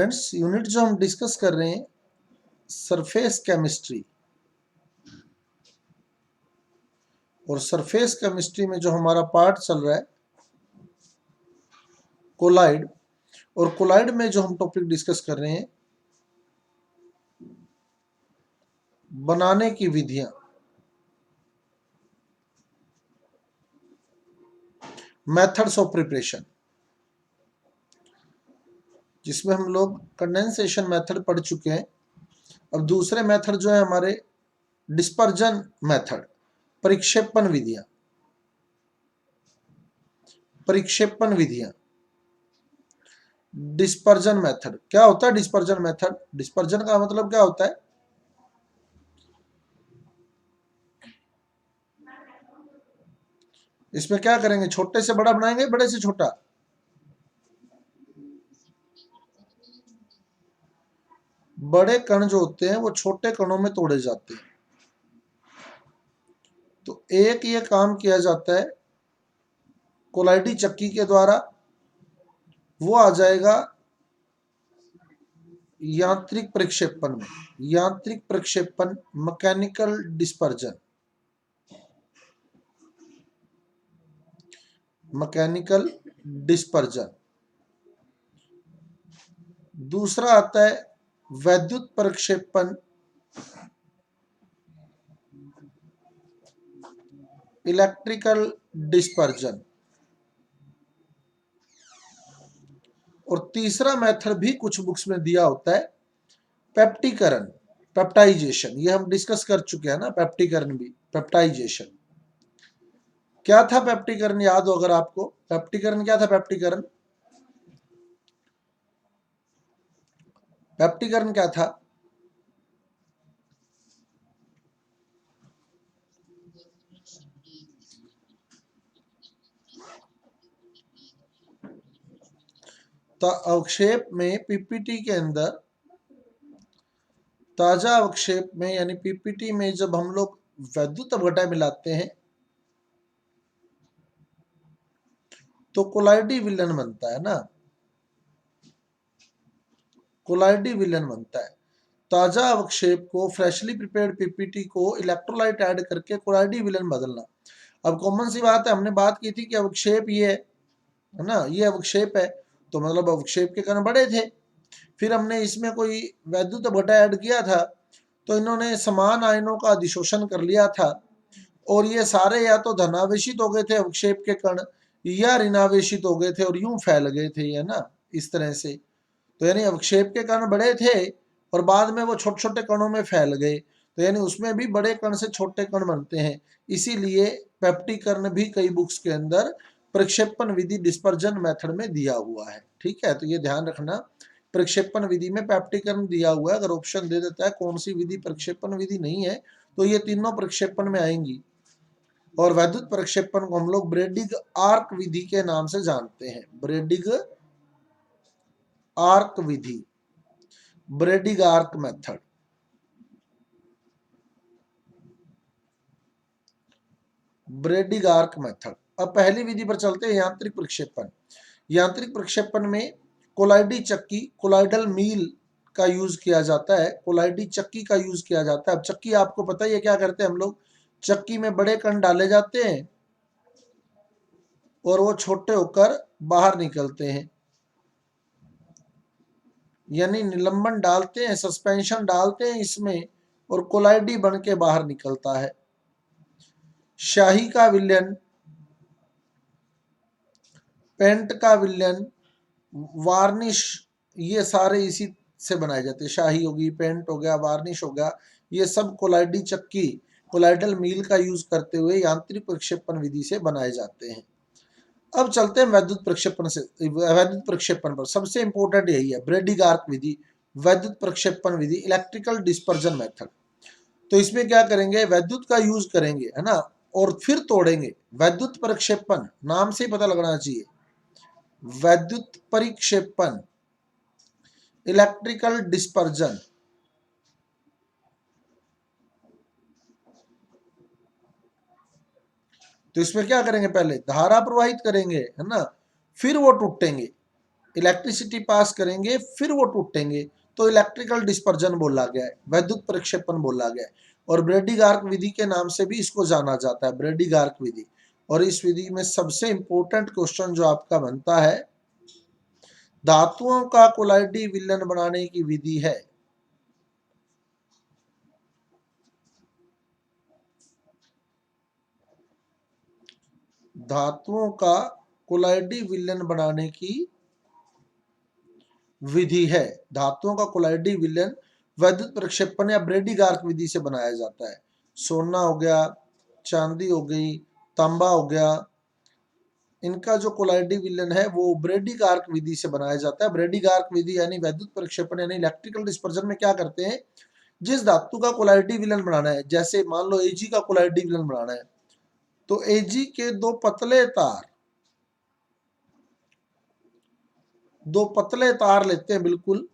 Friends, unit जो हम discuss कर रहे हैं सरफेस केमिस्ट्री, और सरफेस केमिस्ट्री में जो हमारा पार्ट चल रहा है कोलाइड, और कोलाइड में जो हम टॉपिक डिस्कस कर रहे हैं बनाने की विधियां, मेथड्स ऑफ प्रिपरेशन, जिसमें हम लोग कंडेंसेशन मेथड पढ़ चुके हैं। अब दूसरे मेथड जो है हमारे डिस्पर्जन मेथड, परिक्षेपण विधियां। परिक्षेपण विधियां, डिस्पर्जन मेथड। क्या होता है डिस्पर्जन मेथड? डिस्पर्जन का मतलब क्या होता है? इसमें क्या करेंगे? छोटे से बड़ा बनाएंगे, बड़े से छोटा? बड़े कण जो होते हैं वो छोटे कणों में तोड़े जाते हैं। तो एक ये काम किया जाता है कोलाइडी चक्की के द्वारा, वो आ जाएगा यांत्रिक प्रक्षेपण में। यांत्रिक प्रक्षेपण, मैकेनिकल डिस्पर्जन। Mechanical dispersion. दूसरा आता है वैद्युत प्रक्षेपण, इलेक्ट्रिकल डिस्पर्जन। और तीसरा मेथड भी कुछ बुक्स में दिया होता है, पेप्टिकरण, पेप्टाइजेशन। ये हम डिस्कस कर चुके हैं ना, पेप्टिकरण भी, पेप्टाइजेशन। क्या था पेप्टिकरण? याद हो अगर आपको, पेप्टिकरण क्या था? पेप्टिकरण, पेप्टिकरण क्या था? तो अवक्षेप में, पीपीटी के अंदर ताजा अवक्षेप में यानी पीपीटी में जब हम लोग वैद्युत अपघटन मिलाते हैं तो कोलाइडी विलयन बनता है ना, कोलाइडी विलयन बनता है। ताजा अवक्षेप को, फ्रेशली प्रिपेयर्ड पीपीटी को इलेक्ट्रोलाइट ऐड करके कोलाइडी विलयन बदलना। अब कॉमन सी बात है, हमने बात की थी कि अवक्षेप ये है ना, ये अवक्षेप है, तो मतलब अवक्षेप के कण बड़े थे। फिर हमने इसमें कोई वैद्युत अपघटन ऐड किया था, तो इन्होंने समान आयनों का अधिशोषण कर लिया था, और ये सारे या तो धनावेशित हो गए थे अवक्षेप के कण, या ऋणावेशित हो गए थे और यूं फैल गए थे, ये ना, इस तरह से। तो यानी अवक्षेप के कण बड़े थे और बाद में वो छोटे छोटे कणों में फैल गए, तो यानी उसमें भी बड़े कण से छोटे कण बनते हैं। इसीलिए पेप्टिकरण भी कई बुक्स के अंदर प्रक्षेपण विधि, डिस्पर्जन मेथड में दिया हुआ है। ठीक है, तो ये ध्यान रखना, प्रक्षेपण विधि में पेप्टिकरण दिया हुआ है। अगर ऑप्शन दे देता है कौन सी विधि प्रक्षेपण विधि नहीं है, तो ये तीनों प्रक्षेपण में आएंगी। और वैद्युत प्रक्षेपण को हम लोग ब्रेडिग आर्क विधि के नाम से जानते हैं। ब्रेडिग आर्क विधि, Bredig arc method. Bredig arc method. अब पहली विधि पर चलते हैं, यांत्रिक प्रक्षेपण। यांत्रिक प्रक्षेपण में कोलाइडी चक्की, कोलाइडल मील का यूज किया जाता है। कोलाइडी चक्की का यूज किया जाता है। अब चक्की आपको पता ही है क्या करते हैं हम लोग, चक्की में बड़े कण डाले जाते हैं और वो छोटे होकर बाहर निकलते हैं, यानी निलंबन डालते हैं, सस्पेंशन डालते हैं इसमें, और कोलाइडी बन के बाहर निकलता है। शाही का विलयन, पेंट का विलयन, वार्निश, ये सारे इसी से बनाए जाते हैं। शाही होगी, पेंट हो गया, वार्निश हो गया, ये सब कोलाइडी चक्की, कोलाइडल मील का यूज करते हुए यांत्रिक प्रक्षेपण विधि से बनाए जाते हैं। अब चलते हैं वैद्युत प्रक्षेपण से, वैद्युत प्रक्षेपण पर। सबसे इंपॉर्टेंट यही है, ब्रेडिग आर्क विधि, वैद्युत प्रक्षेपण विधि, इलेक्ट्रिकल डिस्पर्जन मेथड। तो इसमें क्या करेंगे, वैद्युत का यूज करेंगे, है ना, और फिर तोड़ेंगे। वैद्युत प्रक्षेपण नाम से ही पता लगना चाहिए, वैद्युत परिक्षेपण, इलेक्ट्रिकल डिस्पर्जन। तो इसमें क्या करेंगे, पहले धारा प्रवाहित करेंगे, है ना, फिर वो टूटेंगे। इलेक्ट्रिसिटी पास करेंगे फिर वो टूटेंगे, तो इलेक्ट्रिकल डिस्पर्जन बोला गया है, वैद्युत प्रक्षेपण बोला गया है। और ब्रेडी गार्क विधि के नाम से भी इसको जाना जाता है, ब्रेडी गार्क विधि। और इस विधि में सबसे इंपॉर्टेंट क्वेश्चन जो आपका बनता है, धातुओं का कोलाइडी विलयन बनाने की विधि है। धातुओं का कोलाइडी विलयन बनाने की विधि है। धातुओं का कोलाइडी विलयन वैद्युत प्रक्षेपण या ब्रेडी गार्क विधि से बनाया जाता है। सोना हो गया, चांदी हो गई, तांबा हो गया, इनका जो कोलाइडी विलयन है वो ब्रेडी गार्क विधि से बनाया जाता है। ब्रेडी गार्क विधि यानी वैद्युत प्रक्षेपण यानी इलेक्ट्रिकल डिस्पर्जन में क्या करते हैं, जिस धातु का कोलाइडी विलयन बनाना है, जैसे मान लो एजी का कोलाइडी विलयन बनाना है, तो एजी के दो पतले तार लेते हैं बिल्कुल,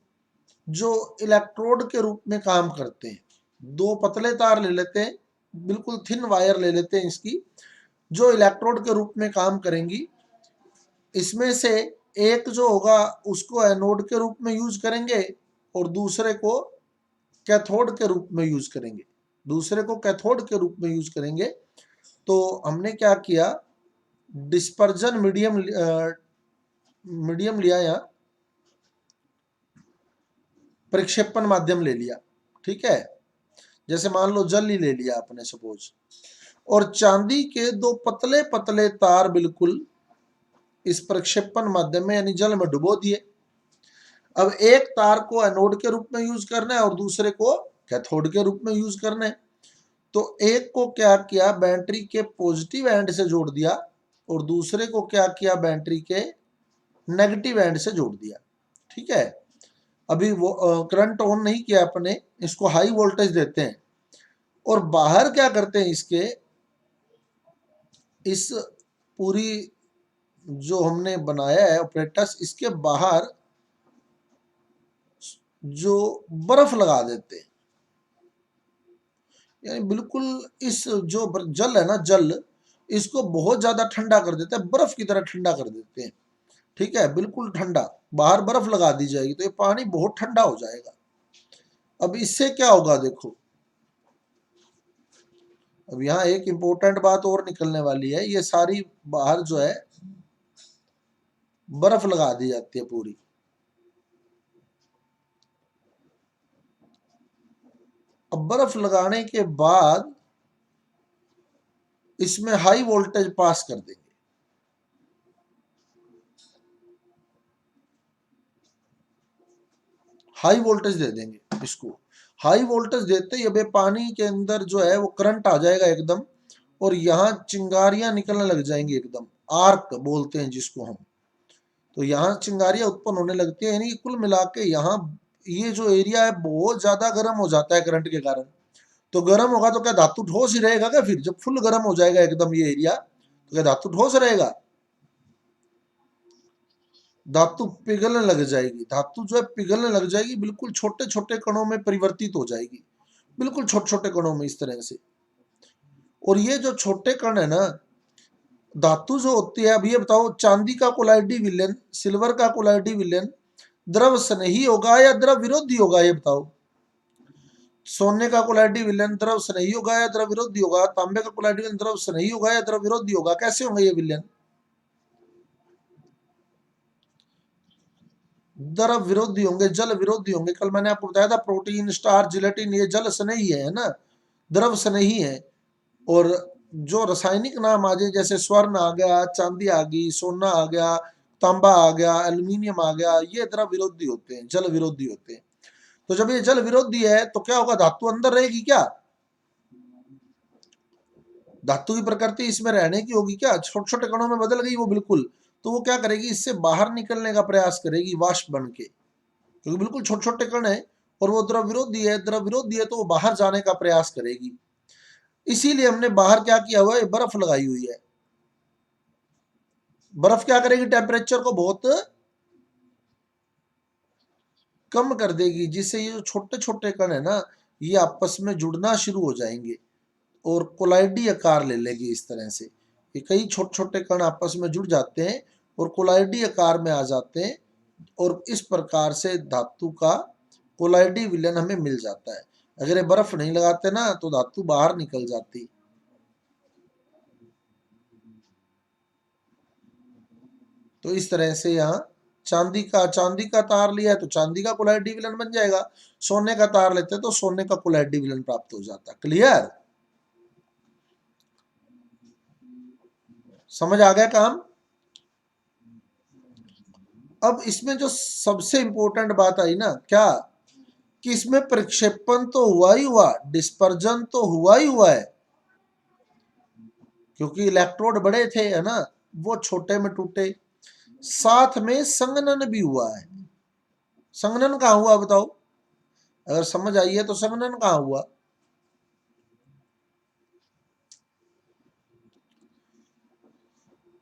जो इलेक्ट्रोड के रूप में काम करते हैं। दो पतले तार ले लेते हैं, बिल्कुल थिन वायर ले लेते हैं इसकी, जो इलेक्ट्रोड के रूप में काम करेंगी। इसमें से एक जो होगा उसको एनोड के रूप में यूज करेंगे और दूसरे को कैथोड के रूप में यूज करेंगे। दूसरे को कैथोड के रूप में यूज करेंगे। तो हमने क्या किया, डिस्पर्जन मीडियम लिया, या प्रक्षेपण माध्यम ले लिया, ठीक है। जैसे मान लो जल ही ले लिया आपने सपोज, और चांदी के दो पतले पतले तार बिल्कुल इस प्रक्षेपण माध्यम में यानी जल में डुबो दिए। अब एक तार को एनोड के रूप में यूज करना है और दूसरे को कैथोड के रूप में यूज करना है। तो एक को क्या किया, बैटरी के पॉजिटिव एंड से जोड़ दिया, और दूसरे को क्या किया, बैटरी के नेगेटिव एंड से जोड़ दिया, ठीक है। अभी वो करंट ऑन नहीं किया अपने, इसको हाई वोल्टेज देते हैं, और बाहर क्या करते हैं, इसके इस पूरी जो हमने बनाया है ऑपरेटस, इसके बाहर जो बर्फ लगा देते हैं, यानी बिल्कुल इस जो जल है ना, जल इसको बहुत ज्यादा ठंडा कर देते हैं, बर्फ की तरह ठंडा कर देते हैं, ठीक है, बिल्कुल ठंडा। बाहर बर्फ लगा दी जाएगी तो ये पानी बहुत ठंडा हो जाएगा। अब इससे क्या होगा देखो, अब यहाँ एक इंपॉर्टेंट बात और निकलने वाली है, ये सारी बाहर जो है बर्फ लगा दी जाती है पूरी। अब बर्फ लगाने के बाद इसमें हाई वोल्टेज पास कर देंगे, हाई वोल्टेज दे देंगे इसको। हाई वोल्टेज देते ही अब पानी के अंदर जो है वो करंट आ जाएगा एकदम, और यहाँ चिंगारियां निकलने लग जाएंगी एकदम, आर्क बोलते हैं जिसको हम। तो यहाँ चिंगारियां उत्पन्न होने लगती है, यानी कुल मिला के यहाँ ये जो एरिया है बहुत ज्यादा गर्म हो जाता है करंट के कारण। तो गर्म होगा तो क्या धातु ठोस ही रहेगा क्या, फिर जब फुल गर्म हो जाएगा एकदम ये एरिया, तो क्या धातु ठोस रहेगा, धातु पिघलने लग जाएगी। धातु जो है पिघलने लग जाएगी, बिल्कुल छोटे छोटे कणों में परिवर्तित हो जाएगी, बिल्कुल छोटे छोटे कणों में इस तरह से। और ये जो छोटे कण है ना, धातु जो होती है, अब ये बताओ चांदी का कोलाइडी विलयन, सिल्वर का कोलाइडी विलयन द्रव स्नेही होगा या द्रव विरोधी होगा, ये बताओ। सोने का कोलाइडी विलयन द्रव स्नेही होगा या द्रव विरोधी होगा, तांबे का कोलाइडी विलयन द्रव स्नेही होगा या द्रव विरोधी होगा, कैसे होंगे ये विलयन, द्रव विरोधी होंगे, जल विरोधी होंगे। कल मैंने आपको बताया था प्रोटीन, स्टार्च, जिलेटिन ये जल स्नेही है ना, द्रव स्नेही है। और जो रासायनिक नाम आ जाए, जैसे स्वर्ण आ गया, चांदी आ गई, सोना आ गया, तांबा आ गया, एल्यूमिनियम आ गया, ये द्रव विरोधी होते हैं, जल विरोधी होते हैं। तो जब ये जल विरोधी है तो क्या होगा, धातु अंदर रहेगी क्या, धातु की प्रकृति इसमें रहने की होगी क्या, छोटे छोटे कणों में बदल गई वो बिल्कुल। तो वो क्या करेगी, इससे बाहर निकलने का प्रयास करेगी वाष्प बन के, क्योंकि बिल्कुल छोटे छोटे कण है और वो द्रव विरोधी है, द्रव विरोधी है तो वो बाहर जाने का प्रयास करेगी। इसीलिए हमने बाहर क्या किया हुआ है, बर्फ लगाई हुई है। बर्फ क्या करेगी, टेम्परेचर को बहुत कम कर देगी, जिससे ये जो छोटे छोटे कण है ना, ये आपस में जुड़ना शुरू हो जाएंगे और कोलाइडी आकार ले लेगी इस तरह से। ये कई छोटे छोटे कण आपस में जुड़ जाते हैं और कोलाइडी आकार में आ जाते हैं, और इस प्रकार से धातु का कोलाइडी विलयन हमें मिल जाता है। अगर ये बर्फ नहीं लगाते ना तो धातु बाहर निकल जाती। तो इस तरह से यहाँ चांदी का तार लिया है तो चांदी का कोलाइडी विलयन बन जाएगा, सोने का तार लेते हैं तो सोने का कोलाइडी विलयन प्राप्त हो जाता। क्लियर? समझ आ गया काम? अब इसमें जो सबसे इंपॉर्टेंट बात आई ना, क्या कि इसमें प्रक्षेपण तो हुआ ही हुआ, डिस्पर्जन तो हुआ ही हुआ है, क्योंकि इलेक्ट्रोड बड़े थे, है ना, वो छोटे में टूटे। साथ में संघनन भी हुआ है। संघनन कहाँ हुआ बताओ? अगर समझ आई है तो संघनन कहाँ हुआ?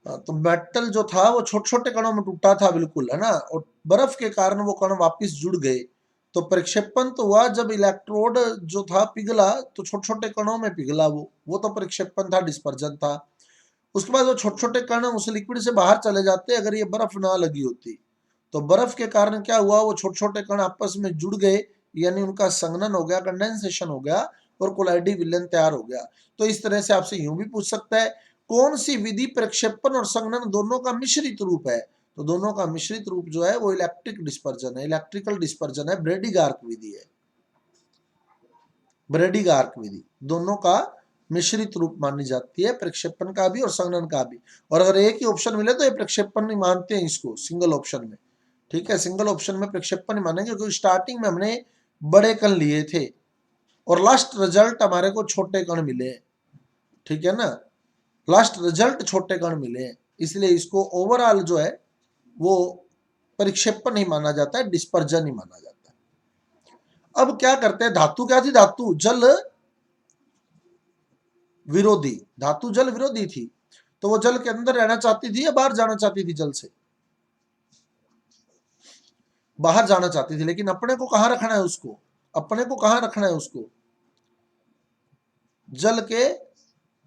तो मेटल जो था वो छोटे छोटे कणों में टूटा था, बिल्कुल, है ना, और बर्फ के कारण वो कण वापस जुड़ गए। तो प्रक्षेपण तो हुआ जब इलेक्ट्रोड जो था पिघला, तो छोटे छोटे कणों में पिघला, वो तो प्रक्षेपण था, डिस्पर्जन था। उसके बाद वो छोटे छोटे कण उस लिक्विड से बाहर चले जाते अगर ये बर्फ ना लगी होती। तो बर्फ के कारण क्या हुआ, वो छोटे छोटे कण आपस में जुड़ गए, यानी उनका संघनन हो गया, कंडेंसेशन हो गया और कोलाइडी विलयन तैयार हो गया। तो इस तरह से आपसे यूं भी पूछ सकता है, कौन सी विधि प्रक्षेपण और संघनन दोनों का मिश्रित रूप है? तो दोनों का मिश्रित रूप जो है वो इलेक्ट्रिक डिस्पर्जन है, इलेक्ट्रिकल डिस्पर्जन है, ब्रेडी-गार्क विधि है। ब्रेडी-गार्क विधि दोनों का मिश्रित रूप मानी जाती है, प्रक्षेपण का भी और संघनन का भी। और अगर एक ही ऑप्शन मिले तो ये प्रक्षेपण नहीं मानते हैं इसको, सिंगल ऑप्शन में। ठीक है, सिंगल ऑप्शन में प्रक्षेपण नहीं मानेंगे, क्योंकि स्टार्टिंग में हमने बड़े कण लिए थे और लास्ट रिजल्ट हमारे को छोटे कण मिले। ठीक है ना, लास्ट रिजल्ट छोटे कण मिले, इसलिए इसको ओवरऑल जो है वो परिक्षेपण नहीं माना जाता है, डिस्पर्जन ही माना जाता है। अब क्या करते हैं, धातु क्या थी? धातु जल विरोधी, धातु जल विरोधी थी, तो वो जल के अंदर रहना चाहती थी या बाहर जाना चाहती थी? जल से बाहर जाना चाहती थी, लेकिन अपने को कहां रखना है उसको? अपने को कहां रखना है उसको? जल के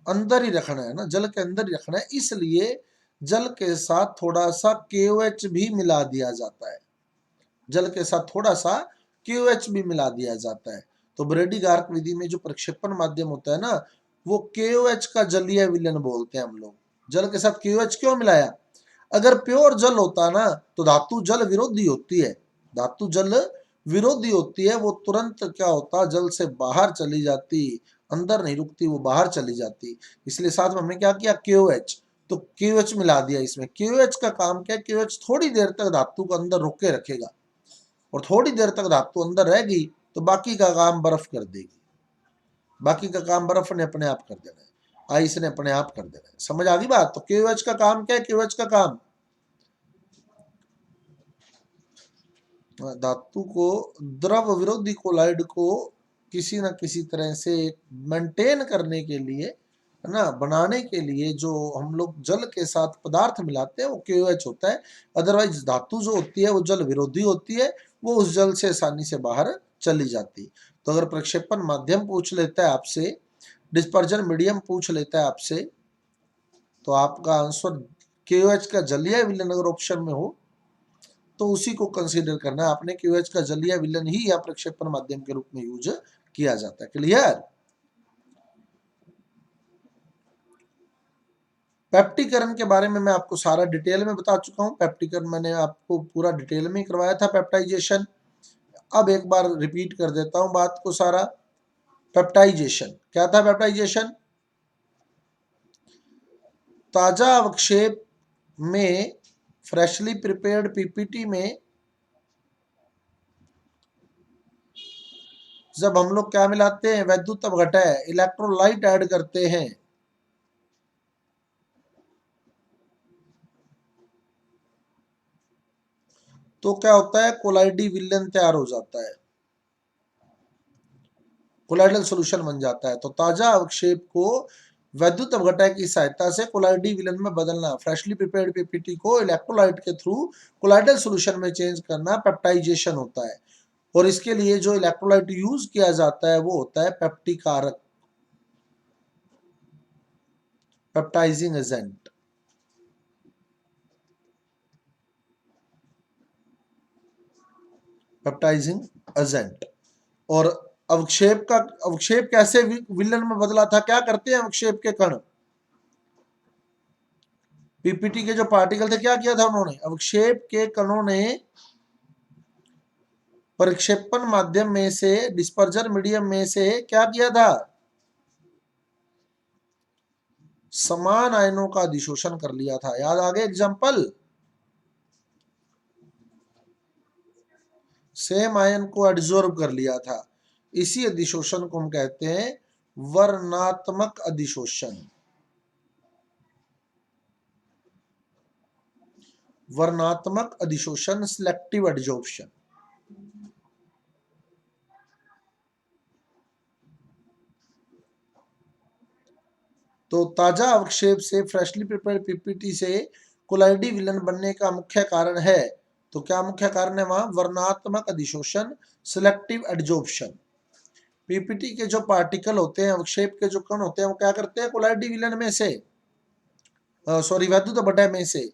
अंदर ही रखना है ना, जल के अंदर ही रखना है। इसलिए जल के साथ थोड़ा सा KOH भी मिला दिया जाता है, जल के साथ थोड़ा सा KOH भी मिला दिया जाता है। तो ब्रेडी-गार्क विधि में जो प्रक्षेपण माध्यम होता है ना, वो KOH का जलीय विलयन बोलते हैं हम लोग। जल के साथ KOH क्यों मिलाया? अगर प्योर जल होता ना तो धातु जल विरोधी होती है, धातु जल विरोधी होती है, वो तुरंत क्या होता, जल से बाहर चली जाती, अंदर नहीं रुकती, वो बाहर चली जाती। इसलिए साथ में हमने क्या किया, KOH, तो KOH मिला दिया इसमें। KOH का काम क्या है? KOH थोड़ी देर तक धातु को अंदर रोके रखेगा, और थोड़ी देर तक धातु अंदर रहेगी तो बाकी का काम बर्फ कर देगी, बाकी का काम बर्फ ने अपने आप कर देना है, आइस ने अपने आप कर देना है। समझ आ गई बात? तो KOH का काम क्या है? KOH का काम धातु को, द्रव विरोधी कोलाइड को किसी ना किसी तरह से मेंटेन करने के लिए, है ना, बनाने के लिए जो हम लोग जल के साथ पदार्थ मिलाते हैं वो KOH होता है। अदरवाइज धातु जो होती है वो जल विरोधी होती है, वो उस जल से आसानी से बाहर चली जाती। तो अगर प्रक्षेपण माध्यम पूछ लेता है आपसे, डिस्पर्जन मीडियम पूछ लेता है आपसे, तो आपका आंसर KOH का जलीय विलयन अगर ऑप्शन में हो तो उसी को कंसीडर करना है आपने। KOH का जलीय विलयन ही या प्रक्षेपण माध्यम के रूप में यूज किया जाता है। क्लियर? पेप्टिकरण के बारे में मैं आपको सारा डिटेल में बता चुका हूं। पेप्टिकरण मैंने आपको पूरा डिटेल में करवाया था, पेप्टाइजेशन। अब एक बार रिपीट कर देता हूं बात को सारा। पेप्टाइजेशन क्या था? पेप्टाइजेशन ताजा अवक्षेप में फ्रेशली प्रिपेयर्ड PPT में जब हम लोग क्या मिलाते हैं, वैद्युत अपघटय, इलेक्ट्रोलाइट ऐड करते हैं, तो क्या होता है, कोलाइडी विलयन तैयार हो जाता है, कोलाइडल सॉल्यूशन बन जाता है। तो ताजा अवक्षेप को वैद्युत अपघटय की सहायता से कोलाइडी विलयन में बदलना, फ्रेशली प्रिपेयर्ड PPT को इलेक्ट्रोलाइट के थ्रू कोलाइडल सॉल्यूशन में चेंज करना पेप्टाइजेशन होता है। और इसके लिए जो इलेक्ट्रोलाइट यूज किया जाता है वो होता है पेप्टिकारक, पेप्टाइजिंग एजेंट। Peptising agent. और अवक्षेप कैसे विलन में बदला था, क्या करते हैं अवक्षेप के कण? पीपीटी के जो पार्टिकल थे क्या किया था उन्होंने? अवक्षेप के कणों ने परिक्षेपण माध्यम में से, डिस्पर्जन मीडियम में से क्या किया था? समान आयनों का अधिशोषण कर लिया था। याद आ गए एग्जाम्पल? सेम आयन को एब्जॉर्ब कर लिया था। इसी अधिशोषण को हम कहते हैं वर्णात्मक अधिशोषण। वर्णात्मक अधिशोषण, सिलेक्टिव एडजॉर्प्शन। तो ताजा अवक्षेप से फ्रेशली प्रिपेयर्ड पीपीटी से कोलाइडी विलन बनने का मुख्य कारण है, तो क्या मुख्य कारण है वहां? वर्णात्मक अधिशोषण, सिलेक्टिव एडजॉर्प्शन। पीपीटी के जो पार्टिकल होते हैं, अवक्षेप के जो कण होते हैं, वो क्या करते हैं? कोलाइडी विलन में से, सॉरी वैद्युत बटा में से,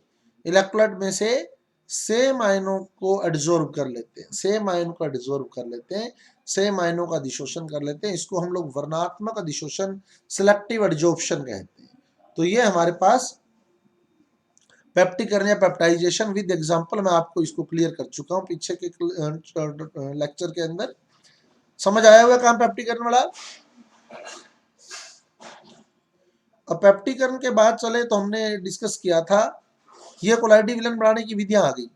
इलेक्ट्रोलाइट में से सेम आयनों को एब्जॉर्ब कर लेते हैं, सेम आयन को एब्जॉर्ब कर लेते हैं, सेम आयनों का अधिशोषण कर लेते हैं। इसको हम लोग वर्णात्मक अधिशोषण, सिलेक्टिव एडजॉर्प्शन कहते हैं। तो ये हमारे पास पेप्टिकरण या पेप्टाइजेशन विद एग्जांपल, मैं आपको इसको क्लियर कर चुका हूं पीछे के लेक्चर के अंदर। समझ आया हुआ काम पेप्टिकरण वाला? अब पेप्टिकरण के बाद चले तो हमने डिस्कस किया था, ये कोलाइडी विलन बनाने की विधियां आ गई।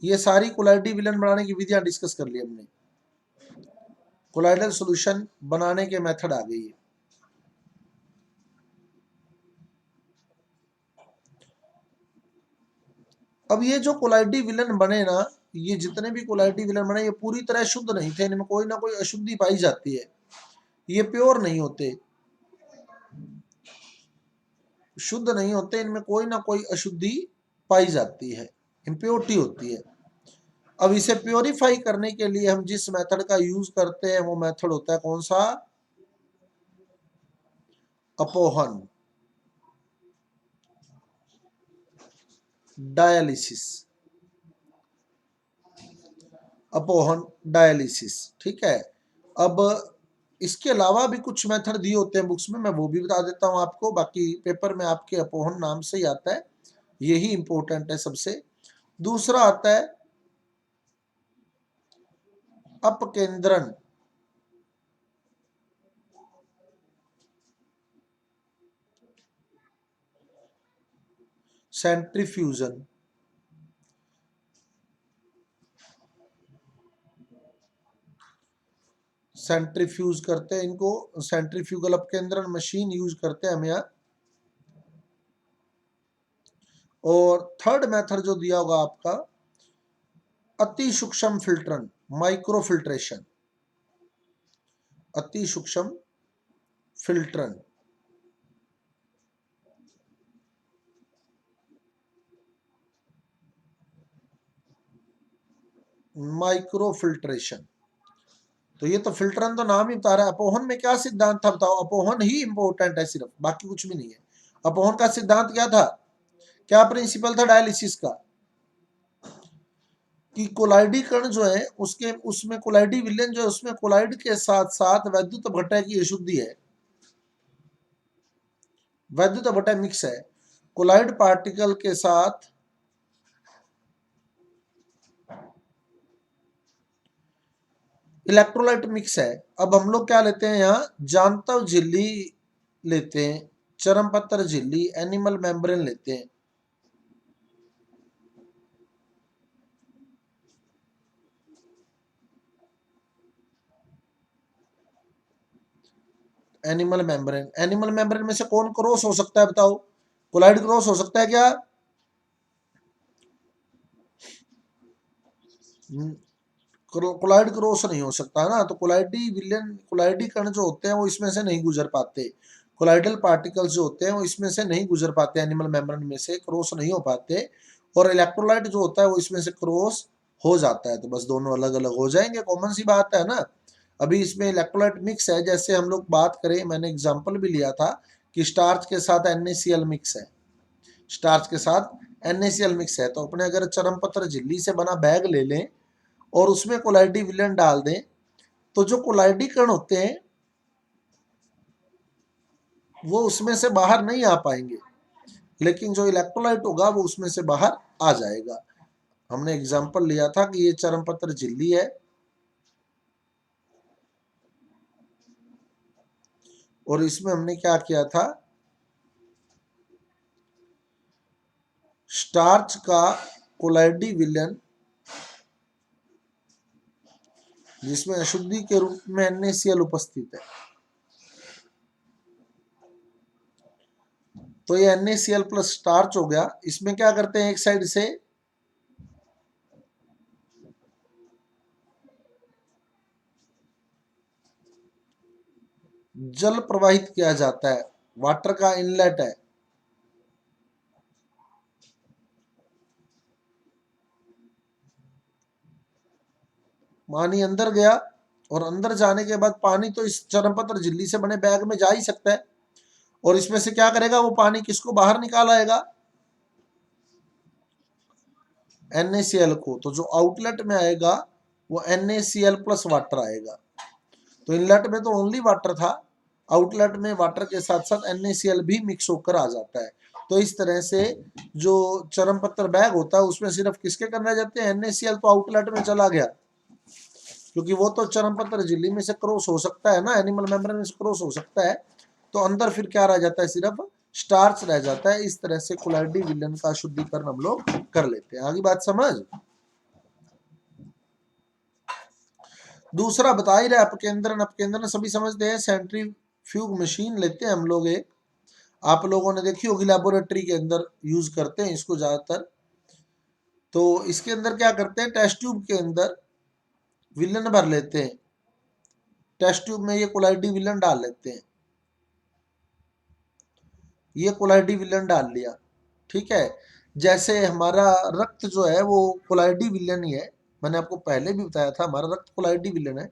ये सारी कोलाइडी विलन बनाने की विधियां डिस्कस कर ली हमने। कोलाइडल सॉल्यूशन बनाने के मेथड आ गई है। अब ये जो कोलाइडी विलन बने ना, ये जितने भी कोलाइडी विलन बने, ये पूरी तरह शुद्ध नहीं थे, इनमें कोई ना कोई अशुद्धि पाई जाती है। ये प्योर नहीं होते, शुद्ध नहीं होते, इनमें कोई ना कोई अशुद्धि पाई जाती है, इम्प्योरिटी होती है। अब इसे प्योरीफाई करने के लिए हम जिस मेथड का यूज करते हैं वो मेथड होता है कौन सा? अपोहन, डायलिसिस। अपोहन डायलिसिस, ठीक है। अब इसके अलावा भी कुछ मेथड दिए होते हैं बुक्स में, मैं वो भी बता देता हूं आपको। बाकी पेपर में आपके अपोहन नाम से ही आता है, यही इंपॉर्टेंट है सबसे। दूसरा आता है अपकेंद्रण, सेंट्रीफ्यूजन। सेंट्रीफ्यूज करते हैं इनको, सेंट्रीफ्यूगल अपकेंद्रण मशीन यूज करते हैं हम यहाँ। और थर्ड मेथड जो दिया होगा आपका, अति सूक्ष्म फिल्टरन, माइक्रो फिल्ट्रेशन। अति सूक्ष्म फिल्टरन, माइक्रो फिल्ट्रेशन। तो ये तो फिल्टरन तो नाम ही बता रहा है। अपोहन में क्या सिद्धांत था बताओ? अपोहन ही इंपॉर्टेंट है सिर्फ, बाकी कुछ भी नहीं है। अपोहन का सिद्धांत क्या था, क्या प्रिंसिपल था डायलिसिस का? कि कोलाइडी कण जो है उसके, उसमें कोलाइडी विलेन जो है उसमें कोलाइड के साथ साथ वैद्युत अपघटय की अशुद्धि है, वैद्युत अपघटय मिक्स है। कोलाइड पार्टिकल के साथ इलेक्ट्रोलाइट मिक्स है। अब हम लोग क्या लेते हैं यहाँ? जानतव झिल्ली लेते हैं, चरमपत्र झिल्ली, एनिमल मेम्ब्रेन लेते हैं। एनिमल मेम्ब्रेन, एनिमल मेम्ब्रेन में से कौन क्रॉस हो सकता है बताओ? कोलाइड क्रॉस हो सकता है क्या? कोलाइड क्रॉस नहीं हो सकता ना। तो कोलाइडी विलेन, कोलाइडी कण जो होते हैं वो इसमें से नहीं गुजर पाते। कोलाइडल पार्टिकल्स जो होते हैं वो इसमें से नहीं गुजर पाते, एनिमल मेम्ब्रेन में से क्रॉस नहीं हो पाते। और इलेक्ट्रोलाइट जो होता है वो इसमें से क्रॉस हो जाता है। तो बस दोनों अलग अलग हो जाएंगे, कॉमन सी बात है ना। अभी इसमें इलेक्ट्रोलाइट मिक्स है, जैसे हम लोग बात करें, मैंने एग्जाम्पल भी लिया था कि स्टार्च के साथ NaCl मिक्स है, स्टार्च के साथ NaCl मिक्स है। तो अपने अगर चरम पत्र झिल्ली से बना बैग ले लें और उसमें कोलाइडी विलन डाल दें, तो जो कोलाइडी कण होते हैं वो उसमें से बाहर नहीं आ पाएंगे, लेकिन जो इलेक्ट्रोलाइट होगा वो उसमें से बाहर आ जाएगा। हमने एग्जाम्पल लिया था कि ये चरम पत्र झिल्ली है और इसमें हमने क्या किया था, स्टार्च का कोलाइडी विलयन जिसमें अशुद्धि के रूप में NaCl उपस्थित है। तो ये NaCl प्लस स्टार्च हो गया। इसमें क्या करते हैं, एक साइड से जल प्रवाहित किया जाता है, वाटर का इनलेट है। पानी अंदर गया और अंदर जाने के बाद पानी तो इस चरमपत्र झिल्ली से बने बैग में जा ही सकता है, और इसमें से क्या करेगा, वो पानी किसको बाहर निकाल आएगा, NaCl को। तो जो आउटलेट में आएगा वो NaCl प्लस वाटर आएगा। तो इनलेट में तो ओनली वाटर था, आउटलेट में वाटर के साथ साथ NaCl भी मिक्स होकर आ जाता है। तो इस तरह से जो चरम पत्र बैग होता है उसमें सिर्फ किसके कण रह जाते हैं, NaCl तो आउटलेट में चला गया, क्योंकि वो तो चरम पत्र झिल्ली में से क्रॉस हो सकता है ना, एनिमल मेम्ब्रेन में से क्रॉस हो सकता है। तो अंदर फिर क्या रह जाता है, सिर्फ स्टार्च रह जाता है। इस तरह से कोलाइडी विलयन का शुद्धिकरण हम लोग कर लेते हैं। आगे बात समझ। दूसरा बता ही रहे अपकेंद्रन। अपकेंद्रन सभी समझते हैं, सेंट्रीफ्यूग मशीन लेते हैं हम लोग एक, आप लोगों ने देखी होगी लेबोरेटरी के अंदर यूज करते हैं इसको ज्यादातर। तो इसके अंदर क्या करते हैं, टेस्ट ट्यूब के अंदर विलन भर लेते हैं, टेस्ट ट्यूब में ये कोलाइडी विलन डाल लेते हैं, ये कोलाइडी विलन डाल लिया, ठीक है। जैसे हमारा रक्त जो है वो कोलाइडी विलन ही है, मैंने आपको पहले भी बताया था हमारा रक्त कोलाइडी विलन है।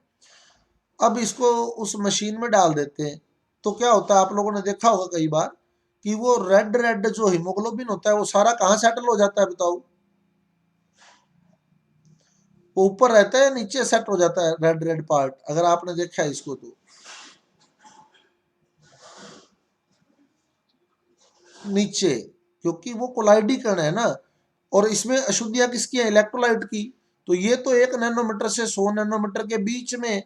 अब इसको उस मशीन में डाल देते हैं, तो क्या होता है, आप लोगों ने देखा होगा कई बार कि वो रेड रेड जो हीमोग्लोबिन होता है वो सारा कहाँ सेटल हो जाता है बताओ, वो ऊपर रहता है नीचे सेट हो जाता है रेड रेड पार्ट, अगर आपने देखा है इसको तो नीचे, क्योंकि वो कोलाइडी कण है ना, और इसमें अशुद्धियां किसकी है, इलेक्ट्रोलाइट की। तो ये तो 1 नैनोमीटर से 100 नैनोमीटर के बीच में,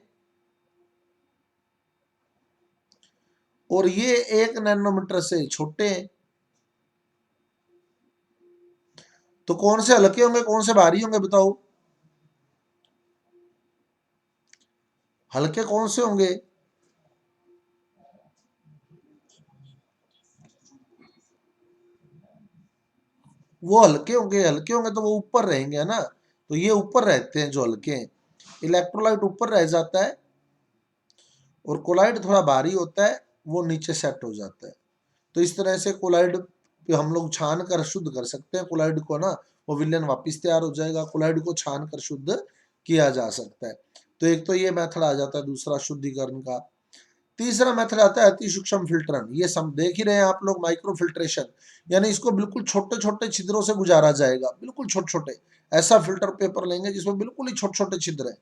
और ये 1 नैनोमीटर से छोटे। तो कौन से हल्के होंगे कौन से भारी होंगे बताओ, हल्के कौन से होंगे, वो हल्के होंगे, हल्के होंगे तो वो ऊपर रहेंगे, है ना। तो ये ऊपर रहते हैं जो हल्के हैं, इलेक्ट्रोलाइट ऊपर रह जाता है और कोलाइड थोड़ा भारी होता है, वो नीचे सेट हो जाता है। तो इस तरह से कोलाइड हम लोग छान कर शुद्ध कर सकते हैं कोलाइड को ना, वो विलयन वापस तैयार हो जाएगा। कोलाइड को छान कर शुद्ध किया जा सकता है। तो एक तो ये मेथड आ जाता है दूसरा शुद्धिकरण का। तीसरा मेथड आता है अति सूक्ष्म फिल्टरन। ये सब देख ही रहे हैं आप लोग, माइक्रो फिल्ट्रेशन, यानी इसको बिल्कुल छोटे छोटे छिद्रों से गुजारा जाएगा, बिल्कुल छोटे छोटे। ऐसा फिल्टर पेपर लेंगे जिसमें बिल्कुल ही छोटे छोटे छिद्र है,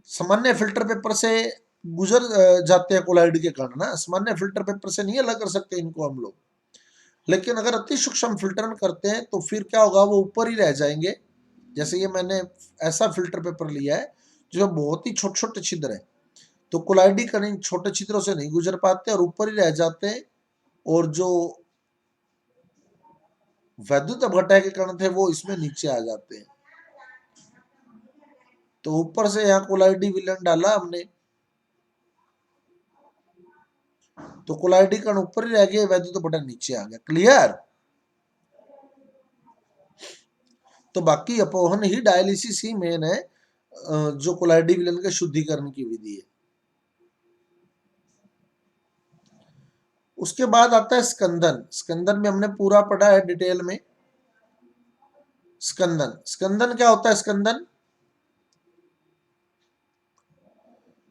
सामान्य फिल्टर पेपर से गुजर जाते हैं कोलाइड के कण ना, सामान्य फिल्टर पेपर से नहीं अलग कर सकते इनको हम लोग। लेकिन अगर अति सूक्ष्म फिल्टरन करते हैं तो फिर क्या होगा, वो ऊपर ही रह जाएंगे। जैसे ये मैंने ऐसा फिल्टर पेपर लिया है जो बहुत ही छोटे छोटे छिद्र है, तो कोलाइडी कण छोटे छिद्रों से नहीं गुजर पाते और ऊपर ही रह जाते हैं, और जो वैद्युत अपघटय के कण थे वो इसमें नीचे आ जाते हैं। तो ऊपर से यहाँ कोलाइडी विलन डाला हमने, तो कोलाइडी कण ऊपर ही रह गया, वैद्युत अपघटन नीचे आ गया। क्लियर। तो बाकी अपोहन ही डायलिसिस ही मेन है जो कोलाइडी विलन के शुद्धिकरण की विधि है। उसके बाद आता है स्कंदन। स्कंदन में हमने पूरा पढ़ा है डिटेल में। स्कंदन, स्कंदन क्या होता है, स्कंदन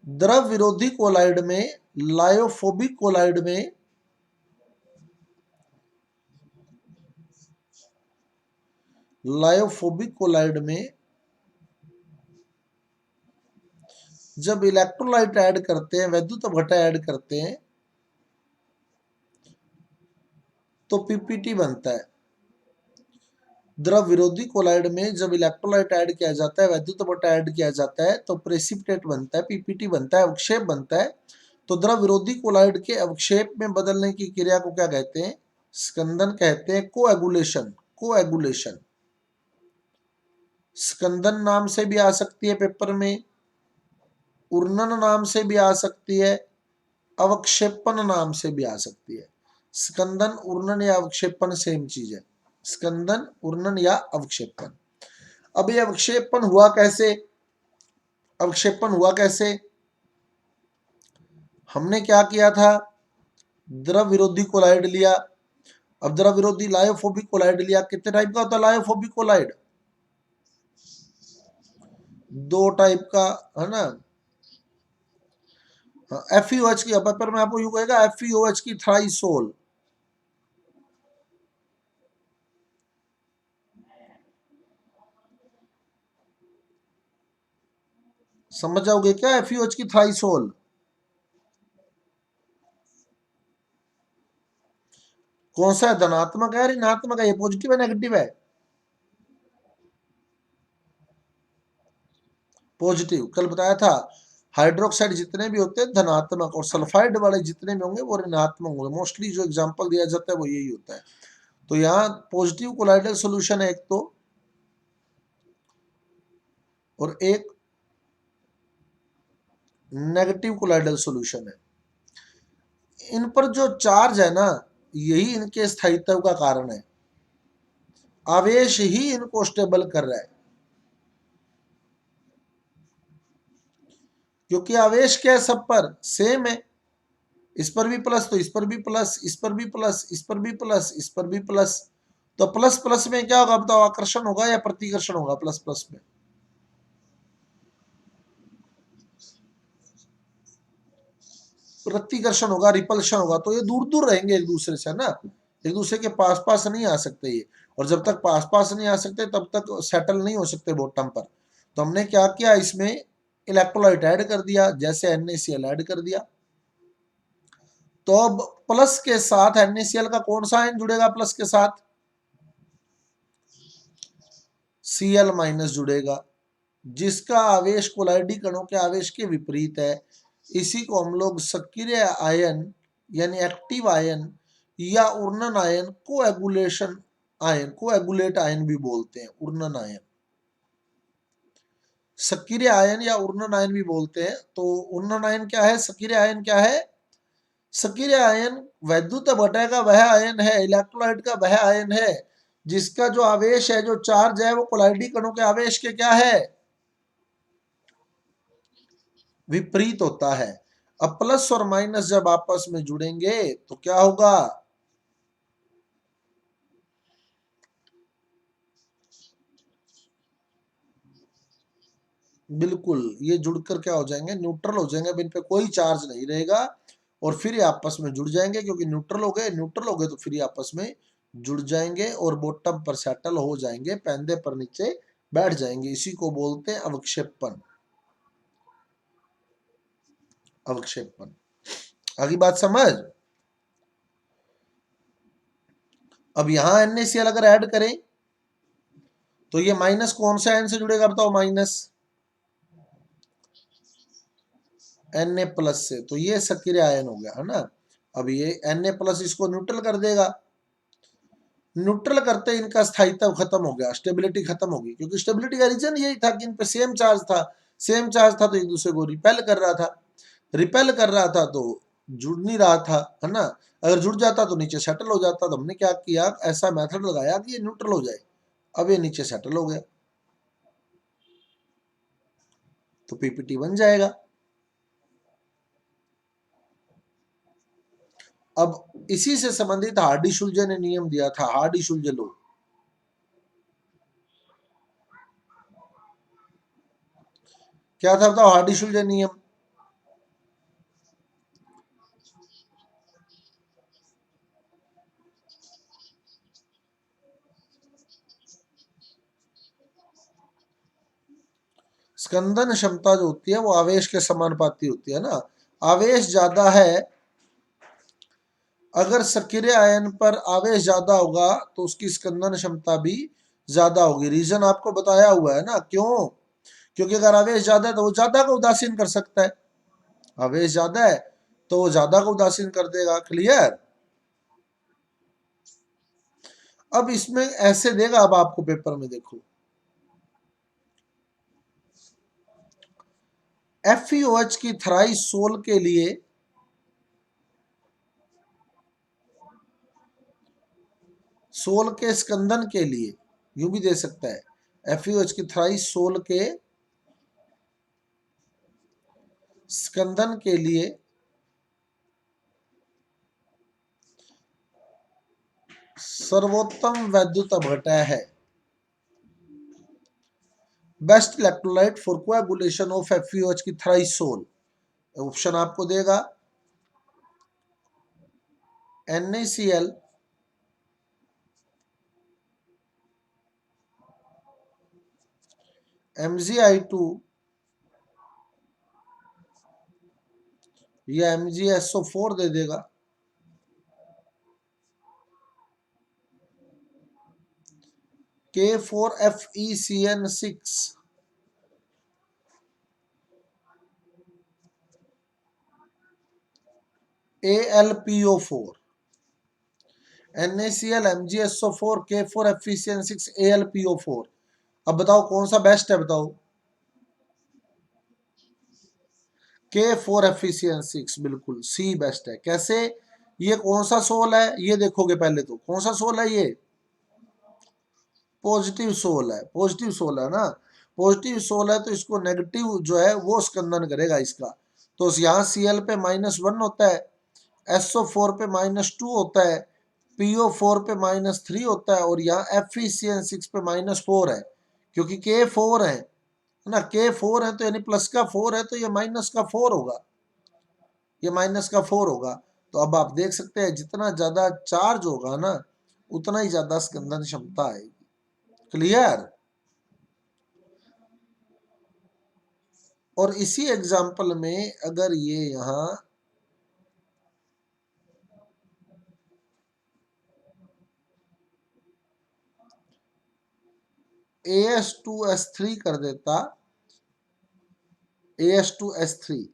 द्रव विरोधी कोलाइड में, लायोफोबिक कोलाइड में लायोफोबिक कोलाइड में जब इलेक्ट्रोलाइट ऐड करते हैं, वैद्युत अपघटन ऐड करते हैं, तो पीपीटी बनता है। द्रव विरोधी कोलाइड में जब इलेक्ट्रोलाइट ऐड किया जाता है, वैद्युत अपघटन ऐड किया जाता है, तो प्रेसिपिटेट बनता है, पीपीटी बनता है, अवक्षेप बनता है। तो द्रव विरोधी कोलाइड के अवक्षेप में बदलने की क्रिया को क्या कहते हैं? स्कंदन कहते हैं। कोएगुलेशन, कोएगुलेशन स्कंदन नाम से भी आ सकती है पेपर में, उर्नन नाम से भी आ सकती है, अवक्षेपण नाम से भी आ सकती है। स्कंदन, उर्नन या अवक्षेपण सेम चीज है। स्कंदन, उर्नन या अवक्षेपण। अब ये अवक्षेपण हुआ कैसे? अवक्षेपण हुआ कैसे? हमने क्या किया था? द्रव विरोधी कोलाइड लिया। अब द्रव विरोधी लायोफोबिक कोलाइड लिया। कितने टाइप का होता है लायोफोबिक कोलाइड? दो टाइप का, है ना। FeOH की, पेपर में आपको यूं कहेगा FeOH की थाइसोल। समझ जाओगे क्या? FeOH की थाइसोल। कौन सा है? धनात्मक है, ऋणात्मक है? ये पॉजिटिव है, नेगेटिव है? पॉजिटिव। कल बताया था हाइड्रोक्साइड जितने भी होते हैं धनात्मक, और सल्फाइड वाले जितने भी होंगे वो ऋणात्मक होंगे। मोस्टली जो एग्जांपल दिया जाता है वो यही होता है। तो यहाँ पॉजिटिव कोलाइडल सॉल्यूशन है एक तो, और एक नेगेटिव कोलाइडल सॉल्यूशन है। इन पर जो चार्ज है ना, यही इनके स्थायित्व का कारण है। आवेश ही इनको स्टेबल कर रहा है, क्योंकि आवेश क्या है? सब पर सेम है। इस पर भी प्लस तो इस पर भी प्लस, इस पर भी प्लस, इस पर भी प्लस, इस पर भी प्लस। तो प्लस प्लस में क्या होगा बताओ? आकर्षण होगा या प्रतिकर्षण होगा? प्लस प्लस में प्रतिकर्षण होगा, रिपल्शन होगा। तो ये दूर दूर रहेंगे एक दूसरे से, है ना। एक दूसरे के पास पास नहीं आ सकते ये। और जब तक पास पास नहीं आ सकते तब तक सेटल नहीं हो सकते बॉटम पर। तो हमने क्या किया? इसमें इलेक्ट्रोलाइट ऐड कर दिया, जैसे NaCl ऐड कर दिया। तो अब प्लस के साथ NaCl का कौन सा आयन जुड़ेगा? प्लस के साथ Cl माइनस जुड़ेगा, जिसका आवेश कोलाइडी कणों के आवेश के विपरीत है। इसी को हम लोग सक्रिय आयन यानी एक्टिव आयन या उर्णन ion, coagulation ion, coagulate ion भी बोलते हैं। उर्णन आयन, सक्रिय आयन या उर्णन आयन भी बोलते हैं। तो उर्णन आयन क्या है? सक्रिय आयन क्या है? सक्रिय आयन वैद्युत अपघटन का वह आयन है, इलेक्ट्रोलाइट का वह आयन है, जिसका जो आवेश है, जो चार्ज है, वो कोलाइडी कणों के आवेश के क्या है? विपरीत होता है। अब प्लस और माइनस जब आपस में जुड़ेंगे तो क्या होगा? बिल्कुल, ये जुड़कर क्या हो जाएंगे? न्यूट्रल हो जाएंगे। अब इन पे कोई चार्ज नहीं रहेगा और फिर ये आपस में जुड़ जाएंगे, क्योंकि न्यूट्रल हो गए। न्यूट्रल हो गए तो फिर ये आपस में जुड़ जाएंगे और बॉटम पर सेटल हो जाएंगे, पैंदे पर नीचे बैठ जाएंगे। इसी को बोलते हैं अवक्षेपण। अवक्षेपण। आगे बात समझ? अब यहां NaCl अगर ऐड करें तो ये माइनस कौन से आयन से जुड़ेगा बताओ? माइनस Na प्लस से। तो ये सक्रिय आयन हो गया, है ना। अब ये Na प्लस इसको न्यूट्रल कर देगा। न्यूट्रल करते इनका स्थायित्व खत्म हो गया, स्टेबिलिटी खत्म होगी, क्योंकि स्टेबिलिटी का रीजन यही था कि इन पे सेम चार्ज था। सेम चार्ज था तो एक दूसरे को रिपेल कर रहा था। रिपेल कर रहा था तो जुड़ नहीं रहा था, है ना। अगर जुड़ जाता तो नीचे सेटल हो जाता। तो हमने क्या किया? ऐसा मेथड लगाया कि ये न्यूट्रल हो जाए। अब ये नीचे सेटल हो गया तो पीपीटी बन जाएगा। अब इसी से संबंधित हार्डी-शुल्जे ने नियम दिया था। हार्डी-शुल्जे लॉ। क्या था बताओ? हार्डी-शुल्जे नियम। स्कंदन क्षमता जो होती है वो आवेश के समानुपाती होती है ना। आवेश ज्यादा है, अगर सक्रिय आयन पर आवेश ज्यादा होगा तो उसकी स्कंदन क्षमता भी ज्यादा होगी। रीजन आपको बताया हुआ है ना, क्यों? क्योंकि अगर आवेश ज्यादा है तो वो ज्यादा को उदासीन कर सकता है, आवेश ज्यादा है तो वो ज्यादा को उदासीन कर देगा। क्लियर? अब इसमें ऐसे देगा, अब आपको पेपर में देखो, FeOH की थ्राइस सोल के लिए सोल के स्कंदन के लिए यूं भी दे सकता है, FeOH की थ्राइस सोल के स्कंदन के लिए सर्वोत्तम वैद्युत अपघटय है। Best electrolyte for coagulation of FeOH की थ्राइस सोल। ऑप्शन आपको देगा NaCl, MgI2 या MgSO4 दे देगा। K4FeCN6, AlPO4, NaCl, MgSO4, K4FeCN6, AlPO4। अब बताओ कौन सा बेस्ट है, बताओ। K4FeCN6 बिल्कुल सी बेस्ट है। कैसे? ये कौन सा सोल है ये देखोगे पहले, तो कौन सा सोल है ये? पॉजिटिव सोल है, पॉजिटिव सोल है ना। पॉजिटिव सोल है तो इसको नेगेटिव जो है वो स्कंदन करेगा इसका। तो यहाँ Cl पे -1 होता है, SO4 पे -2 होता है, PO4 पे -3 होता है, और यहाँ FeCN6 पे -4 है, क्योंकि K4 है ना। K4 है तो यानी प्लस का 4 है, तो ये माइनस का 4 होगा, ये माइनस का 4 होगा। तो अब आप देख सकते हैं जितना ज्यादा चार्ज होगा ना उतना ही ज्यादा स्कंदन क्षमता आएगी। क्लियर? और इसी एग्जाम्पल में अगर ये यहां AS2S3 कर देता, AS2S3,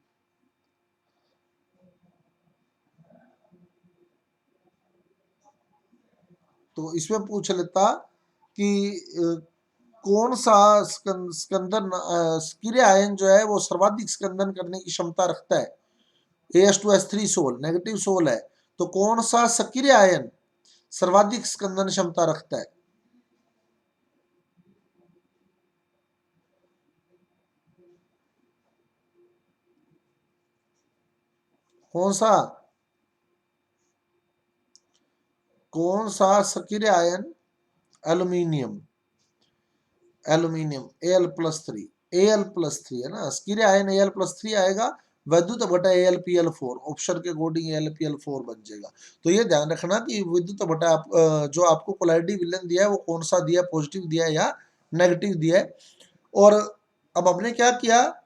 तो इसमें पूछ लेता कि कौन सा स्कंदन सक्रिय आयन जो है वो सर्वाधिक स्कंदन करने की क्षमता रखता है। AS2S3 सोल नेगेटिव सोल है, तो कौन सा सक्रिय आयन सर्वाधिक स्कंदन क्षमता रखता है? कौन सा? कौन सा सक्रिय ion? Aluminium, aluminium Al+3, Al+3 है ना। सक्रिय आयन Al+3 आएगा, विद्युत बटा AlPl4, ऑप्शन के अकॉर्डिंग AlPl4 बन जाएगा। तो ये ध्यान रखना कि विद्युत बटा जो आपको कोलाइडी विलन दिया है वो कौन सा दिया है, पॉजिटिव दिया है या नेगेटिव दिया है। और अब हमने क्या किया,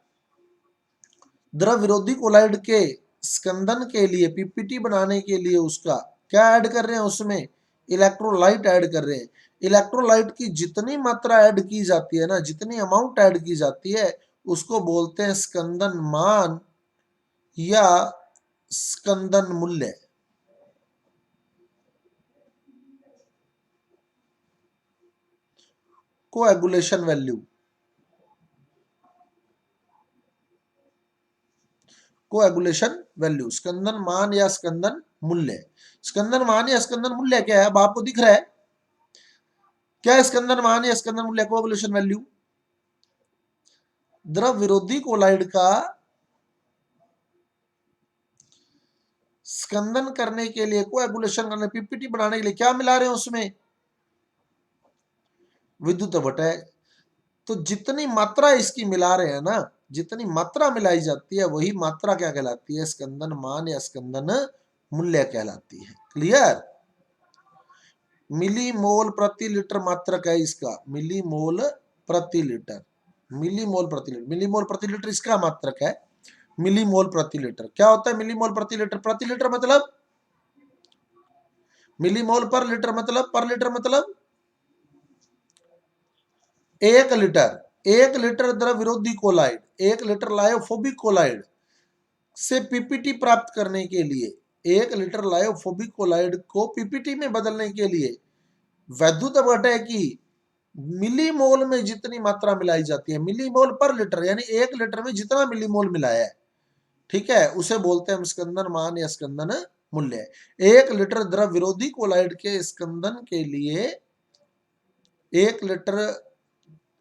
द्रव विरोधी कोलाइड के स्कंदन के लिए पीपीटी बनाने के लिए उसका क्या ऐड कर रहे हैं, उसमें इलेक्ट्रोलाइट ऐड कर रहे हैं। इलेक्ट्रोलाइट की जितनी मात्रा ऐड की जाती है ना, जितनी अमाउंट ऐड की जाती है उसको बोलते हैं स्कंदन मान या स्कंदन मूल्य। Coagulation value, coagulation value, Skandan मान या स्कंदन मूल्य। स्कंदन मान या स्कंदन मूल्य क्या है, अब आपको दिख रहा है क्या है? स्कंदन मान या स्कंदन मूल्य, कोएगुलेशन वैल्यू। द्रव विरोधी कोलाइड का स्कंदन करने के लिए, कोएगुलेशन करने, पीपीटी बनाने के लिए क्या मिला रहे हैं उसमें? विद्युत अपव्यय। तो जितनी मात्रा इसकी मिला रहे हैं ना, जितनी मात्रा मिलाई जाती है वही मात्रा क्या कहलाती है? स्कंदन मान या स्कंदन मूल्य कहलाती है। क्लियर? मिली मोल प्रति लीटर मात्रक है इसका, मिली मोल प्रति लीटर। मिलीमोल प्रति लीटर। मिलीमोल प्रति लीटर इसका मात्रक है, मिलीमोल प्रति लीटर। क्या होता है मिलीमोल प्रति लीटर? प्रति लीटर मतलब, मिलीमोल पर लीटर मतलब, पर लीटर मतलब 1 लीटर। 1 लीटर द्रव विरोधी कोलाइड, 1 लीटर लायोफोबिक कोलाइड से पीपीटी प्राप्त करने के लिए, 1 लीटर लायोफोबिक कोलाइड को पीपीटी में बदलने के लिए वैद्युत अपघटय की मिलीमोल में जितनी मात्रा मिलाई जाती है, मिलीमोल पर लीटर, यानी 1 लीटर में जितना मिलीमोल मिलाया है, ठीक है, उसे बोलते हैं हम स्कंदन मान या स्कंदन मूल्य। 1 लीटर द्रव विरोधी कोलाइड के स्कंदन के लिए 1 लीटर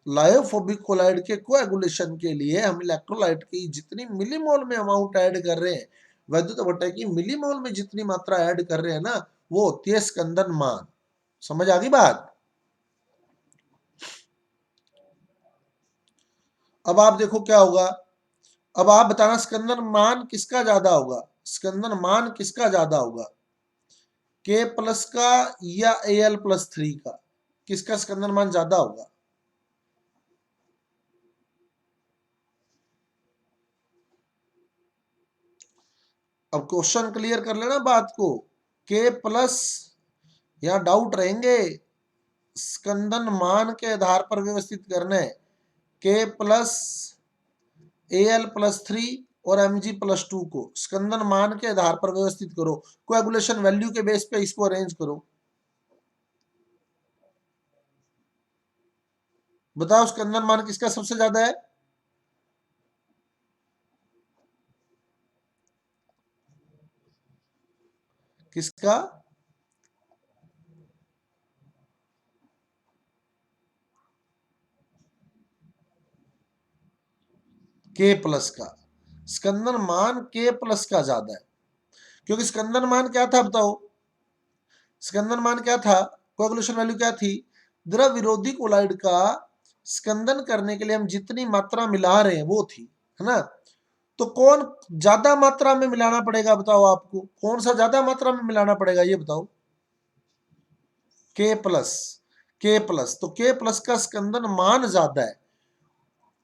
लायोफोबिक कोलाइड के कोएगुलेशन के लिए हम इलेक्ट्रोलाइट की जितनी मिलीमोल में अमाउंट ऐड कर रहे हैं, वैद्युत अपघटय की मिलीमोल में जितनी मात्रा ऐड कर रहे हैं ना, वो होती है स्कंदन मान। समझ आ गई बात? अब आप देखो क्या होगा। अब आप बताना स्कंदन मान किसका ज्यादा होगा, स्कंदन मान किसका ज्यादा होगा, के प्लस का या Al+3 का? किसका स्कंदन मान ज्यादा होगा? अब क्वेश्चन क्लियर कर लेना बात को। के प्लस, यहां डाउट रहेंगे, स्कंदन मान के आधार पर व्यवस्थित करना है। के प्लस Al+3 और Mg+2 को स्कंदन मान के आधार पर व्यवस्थित करो, कोएगुलेशन वैल्यू के बेस पे इसको अरेंज करो। बताओ स्कंदन मान किसका सबसे ज्यादा है? किसका? के प्लस का। स्कंदन मान के प्लस का ज्यादा है, क्योंकि स्कंदन मान क्या था बताओ? स्कंदन मान क्या था? कोएगुलेशन वैल्यू क्या थी? द्रव विरोधी कोलाइड का स्कंदन करने के लिए हम जितनी मात्रा मिला रहे हैं वो थी, है ना? तो कौन ज्यादा मात्रा में मिलाना पड़ेगा बताओ आपको, कौन सा ज्यादा मात्रा में मिलाना पड़ेगा ये बताओ? के प्लस। के प्लस, तो के प्लस का स्कंदन मान ज्यादा है।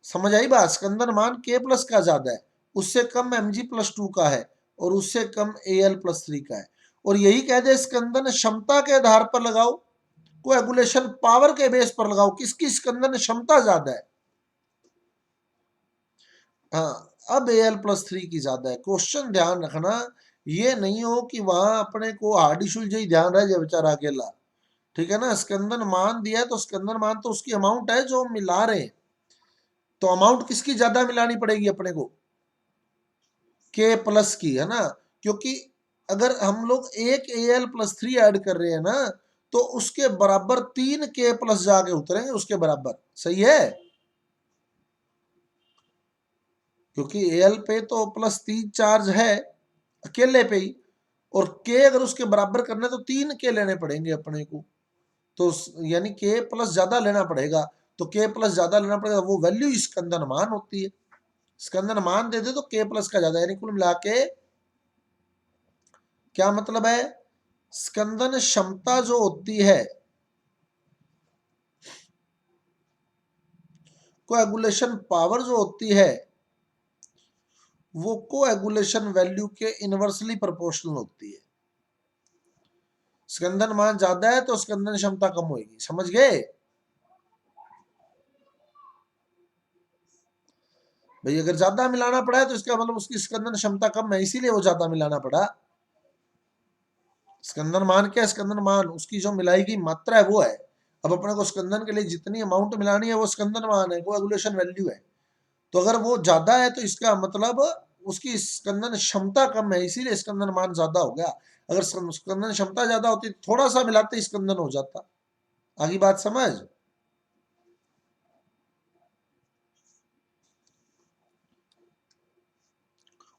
समझ आई बात? स्कंदन मान के प्लस का ज्यादा है, उससे कम Mg+2 का है और उससे कम Al+3 का है। और यही कह दे स्कंदन क्षमता के आधार पर लगाओ, कोएगुलेशन पावर के बेस पर लगाओ, किसकी स्कंदन क्षमता ज्यादा है। हाँ, अब Al+3 की ज्यादा है। क्वेश्चन ध्यान रखना, ये नहीं हो कि वहां अपने को हार्डी सुलझे ही ध्यान रह जाए बेचारा अकेला, ठीक है ना? स्कंदन मान दिया है तो स्कंदन मान तो उसकी अमाउंट है जो हम मिला रहे हैं, तो अमाउंट किसकी ज्यादा मिलानी पड़ेगी अपने को? के प्लस की, है ना? क्योंकि अगर हम लोग एक Al+3 ऐड कर रहे हैं ना, तो उसके बराबर 3 के प्लस जाके उतरेंगे उसके बराबर। सही है? क्योंकि Al पे तो +3 चार्ज है अकेले पे ही, और के अगर उसके बराबर करना है तो 3 के लेने पड़ेंगे अपने को, तो यानी के प्लस ज्यादा लेना पड़ेगा। तो के प्लस ज्यादा लेना पड़ेगा, वो वैल्यू स्कंदन मान होती है। स्कंदन मान दे दे तो के प्लस का ज्यादा, यानी कुल मिला के क्या मतलब है? स्कंदन क्षमता जो होती है, कोएगुलेशन पावर जो होती है, वो कोएगुलेशन वैल्यू के इनवर्सली प्रोपोर्शनल होती है। स्कंदन मान ज्यादा है तो स्कंदन क्षमता कम होगी। समझ गए भाई? अगर ज्यादा मिलाना पड़ा है तो इसका मतलब उसकी स्कंदन क्षमता कम है, इसीलिए वो ज्यादा मिलाना पड़ा। स्कंदन मान क्या? स्कंदन मान उसकी जो मिलाई गई मात्रा है वो है। अब अपने को स्कंदन के लिए जितनी अमाउंट मिलानी है वो स्कंदन मान है, कोएगुलेशन वैल्यू है। तो अगर वो ज्यादा है तो इसका मतलब उसकी स्कंदन क्षमता कम है, इसीलिए स्कंदन मान ज्यादा हो गया। अगर स्कंदन क्षमता ज्यादा होती तो थोड़ा सा मिलाते स्कंदन हो जाता। आगे बात समझ?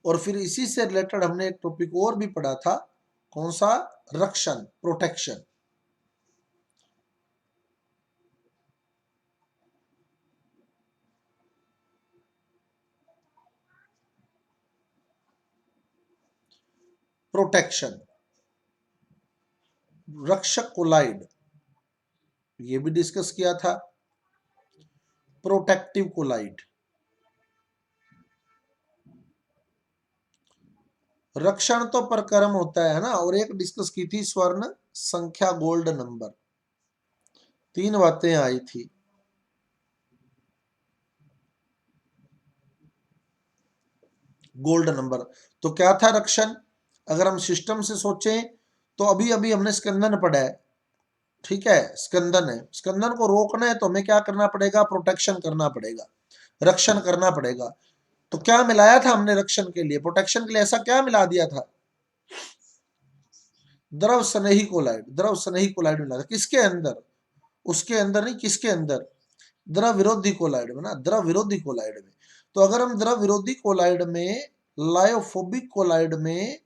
और फिर इसी से रिलेटेड हमने एक टॉपिक और भी पढ़ा था। कौन सा? रक्षण, प्रोटेक्शन। प्रोटेक्शन, रक्षक कोलाइड, ये भी डिस्कस किया था। Protective colloid. रक्षण तो परक्रम होता है ना, और एक डिस्कस की थी स्वर्ण संख्या गोल्ड नंबर, तीन बातें आई थी। गोल्ड नंबर तो क्या था रक्षण, अगर हम सिस्टम से सोचें तो अभी अभी हमने स्कंदन पढ़ा है, ठीक है, स्कंदन है, स्कंदन को रोकना है तो हमें क्या करना पड़ेगा, प्रोटेक्शन करना पड़ेगा, रक्षण करना पड़ेगा। तो क्या मिलाया था हमने रक्षण के लिए, प्रोटेक्शन के लिए ऐसा क्या मिला दिया था, द्रव स्नेही कोलाइड, द्रव स्नेही कोलाइड मिला था किसके अंदर, उसके अंदर नहीं, किसके अंदर, द्रव विरोधी कोलाइड में ना, द्रव विरोधी कोलाइड में। तो अगर हम द्रव विरोधी कोलाइड में, लायोफोबिक कोलाइड में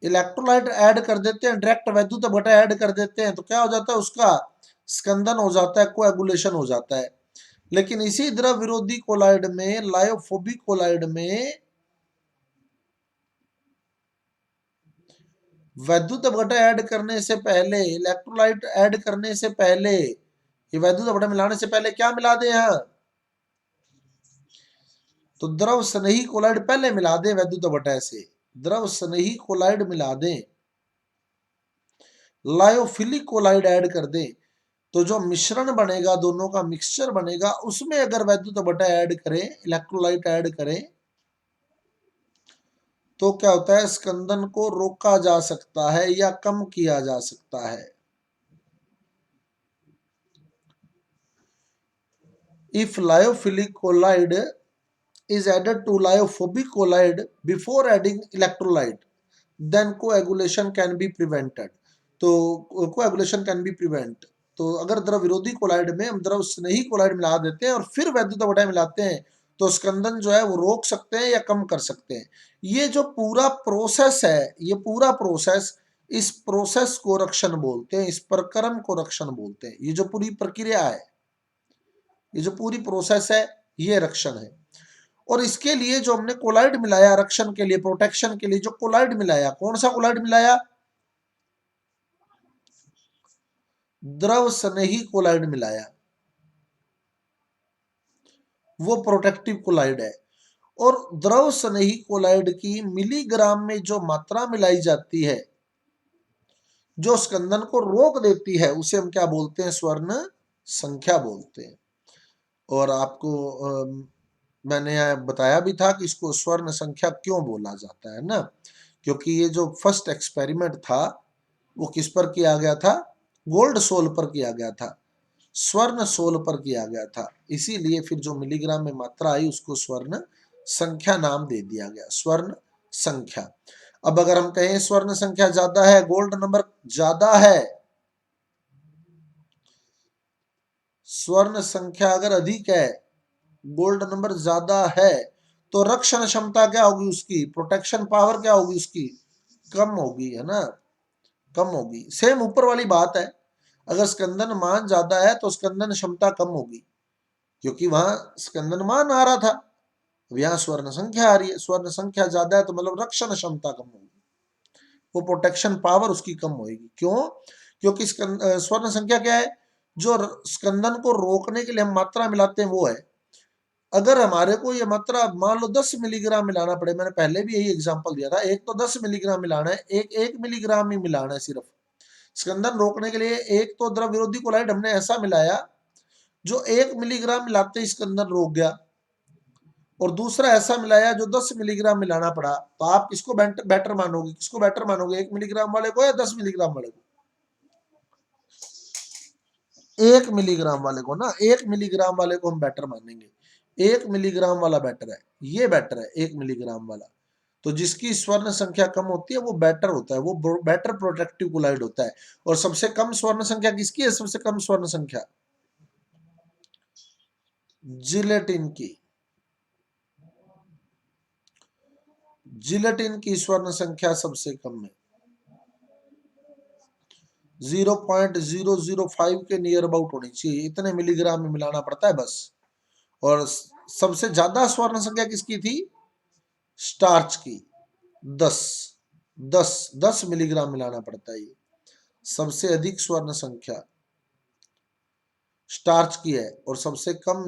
इलेक्ट्रोलाइट ऐड कर देते हैं, डायरेक्ट वैद्युत अपघटन ऐड कर देते हैं, तो क्या हो जाता है, उसका स्कंदन हो जाता है, कोएगुलेशन हो जाता है। लेकिन इसी द्रव विरोधी कोलाइड में, लायोफोबिक कोलाइड में वैद्युत अपघटन ऐड करने से पहले, इलेक्ट्रोलाइट ऐड करने से पहले, ये वैद्युत अपघटन मिलाने से पहले क्या मिला दे यहाँ, तो द्रव स्नेही कोलाइड पहले मिला दें वैद्युत अपघटन से, द्रव स्नेही कोलाइड मिला दें, लायोफिलिक कोलाइड ऐड कर दें, तो जो मिश्रण बनेगा, दोनों का मिक्सचर बनेगा, उसमें अगर वैद्युत अपघटन ऐड करें, इलेक्ट्रोलाइट ऐड करें, तो क्या होता है, स्कंदन को रोका जा सकता है या कम किया जा सकता है। If lyophilic colloid is added to lyophobic colloid before adding electrolyte, then coagulation can be prevented। तो coagulation can be prevent, तो अगर द्रव विरोधी कोलाइड में हम द्रव स्नेही कोलाइड मिला देते हैं और फिर वैद्युत अपघटन मिलाते हैं, तो स्कंदन जो है वो रोक सकते हैं या कम कर सकते हैं। ये जो पूरा प्रोसेस है, ये पूरा प्रोसेस, इस प्रोसेस को रक्षण बोलते हैं, इस प्रक्रम को रक्षण बोलते हैं। ये जो पूरी प्रक्रिया है, ये जो पूरी प्रोसेस है, ये रक्षण है। और इसके लिए जो हमने कोलाइड मिलाया रक्षण के लिए, प्रोटेक्शन के लिए जो कोलाइड मिलाया, कौन सा कोलाइड मिलाया, द्रव स्नेही कोलाइड मिलाया, वो प्रोटेक्टिव कोलाइड है। और द्रव स्नेही कोलाइड की मिलीग्राम में जो मात्रा मिलाई जाती है, जो स्कंदन को रोक देती है, उसे हम क्या बोलते हैं, स्वर्ण संख्या बोलते हैं। और आपको मैंने बताया भी था कि इसको स्वर्ण संख्या क्यों बोला जाता है ना, क्योंकि ये जो फर्स्ट एक्सपेरिमेंट था वो किस पर किया गया था, गोल्ड सोल पर किया गया था, स्वर्ण सोल पर किया गया था, इसीलिए फिर जो मिलीग्राम में मात्रा आई उसको स्वर्ण संख्या नाम दे दिया गया, स्वर्ण संख्या। अब अगर हम कहें स्वर्ण संख्या ज्यादा है, गोल्ड नंबर ज्यादा है, स्वर्ण संख्या अगर अधिक है, गोल्ड नंबर ज्यादा है, तो रक्षण क्षमता क्या होगी उसकी, प्रोटेक्शन पावर क्या होगी उसकी, कम होगी, है ना, कम होगी। सेम ऊपर वाली बात है, अगर स्कंदन मान ज्यादा है तो स्कंदन क्षमता कम होगी, क्योंकि वहां स्कंदन मान आ रहा था, अब यहाँ स्वर्ण संख्या आ रही है, स्वर्ण संख्या ज्यादा है तो मतलब रक्षण क्षमता कम होगी, वो प्रोटेक्शन पावर उसकी कम होगी। क्यों, क्योंकि स्वर्ण संख्या क्या है, जो स्कंदन को रोकने के लिए हम मात्रा मिलाते हैं वो है। अगर हमारे को ये मात्रा मान लो 10 मिलीग्राम मिलाना पड़े, मैंने पहले भी यही एग्जांपल दिया था, एक तो 10 मिलीग्राम मिलाना है, एक मिलीग्राम ही मिलाना है सिर्फ स्कंदन रोकने के लिए। एक तो द्रव विरोधी कोलाइड हमने ऐसा मिलाया जो 1 मिलीग्राम मिलाते ही स्कंदन रोक गया, और दूसरा ऐसा मिलाया जो 10 मिलीग्राम मिलाना पड़ा। तो आप किसको बेटर मानोगे, किसको बेटर मानोगे, 1 मिलीग्राम वाले को या 10 मिलीग्राम वाले को, 1 मिलीग्राम वाले को ना, 1 मिलीग्राम वाले को हम बेटर मानेंगे, 1 मिलीग्राम वाला बेटर है, ये बेटर है 1 मिलीग्राम वाला। तो जिसकी स्वर्ण संख्या कम होती है वो बेटर होता है, वो बेटर प्रोटेक्टिव कोलाइड होता है। और सबसे कम स्वर्ण संख्या किसकी है, सबसे कम स्वर्ण संख्या जिलेटिन की, जिलेटिन की स्वर्ण संख्या सबसे कम है, 0.005 के नियर अबाउट होनी चाहिए, इतने मिलीग्राम में मिलाना पड़ता है बस। और सबसे ज्यादा स्वर्ण संख्या किसकी थी, स्टार्च की 10, 10 मिलीग्राम मिलाना पड़ता है। ये सबसे अधिक स्वर्ण संख्या स्टार्च की है और सबसे कम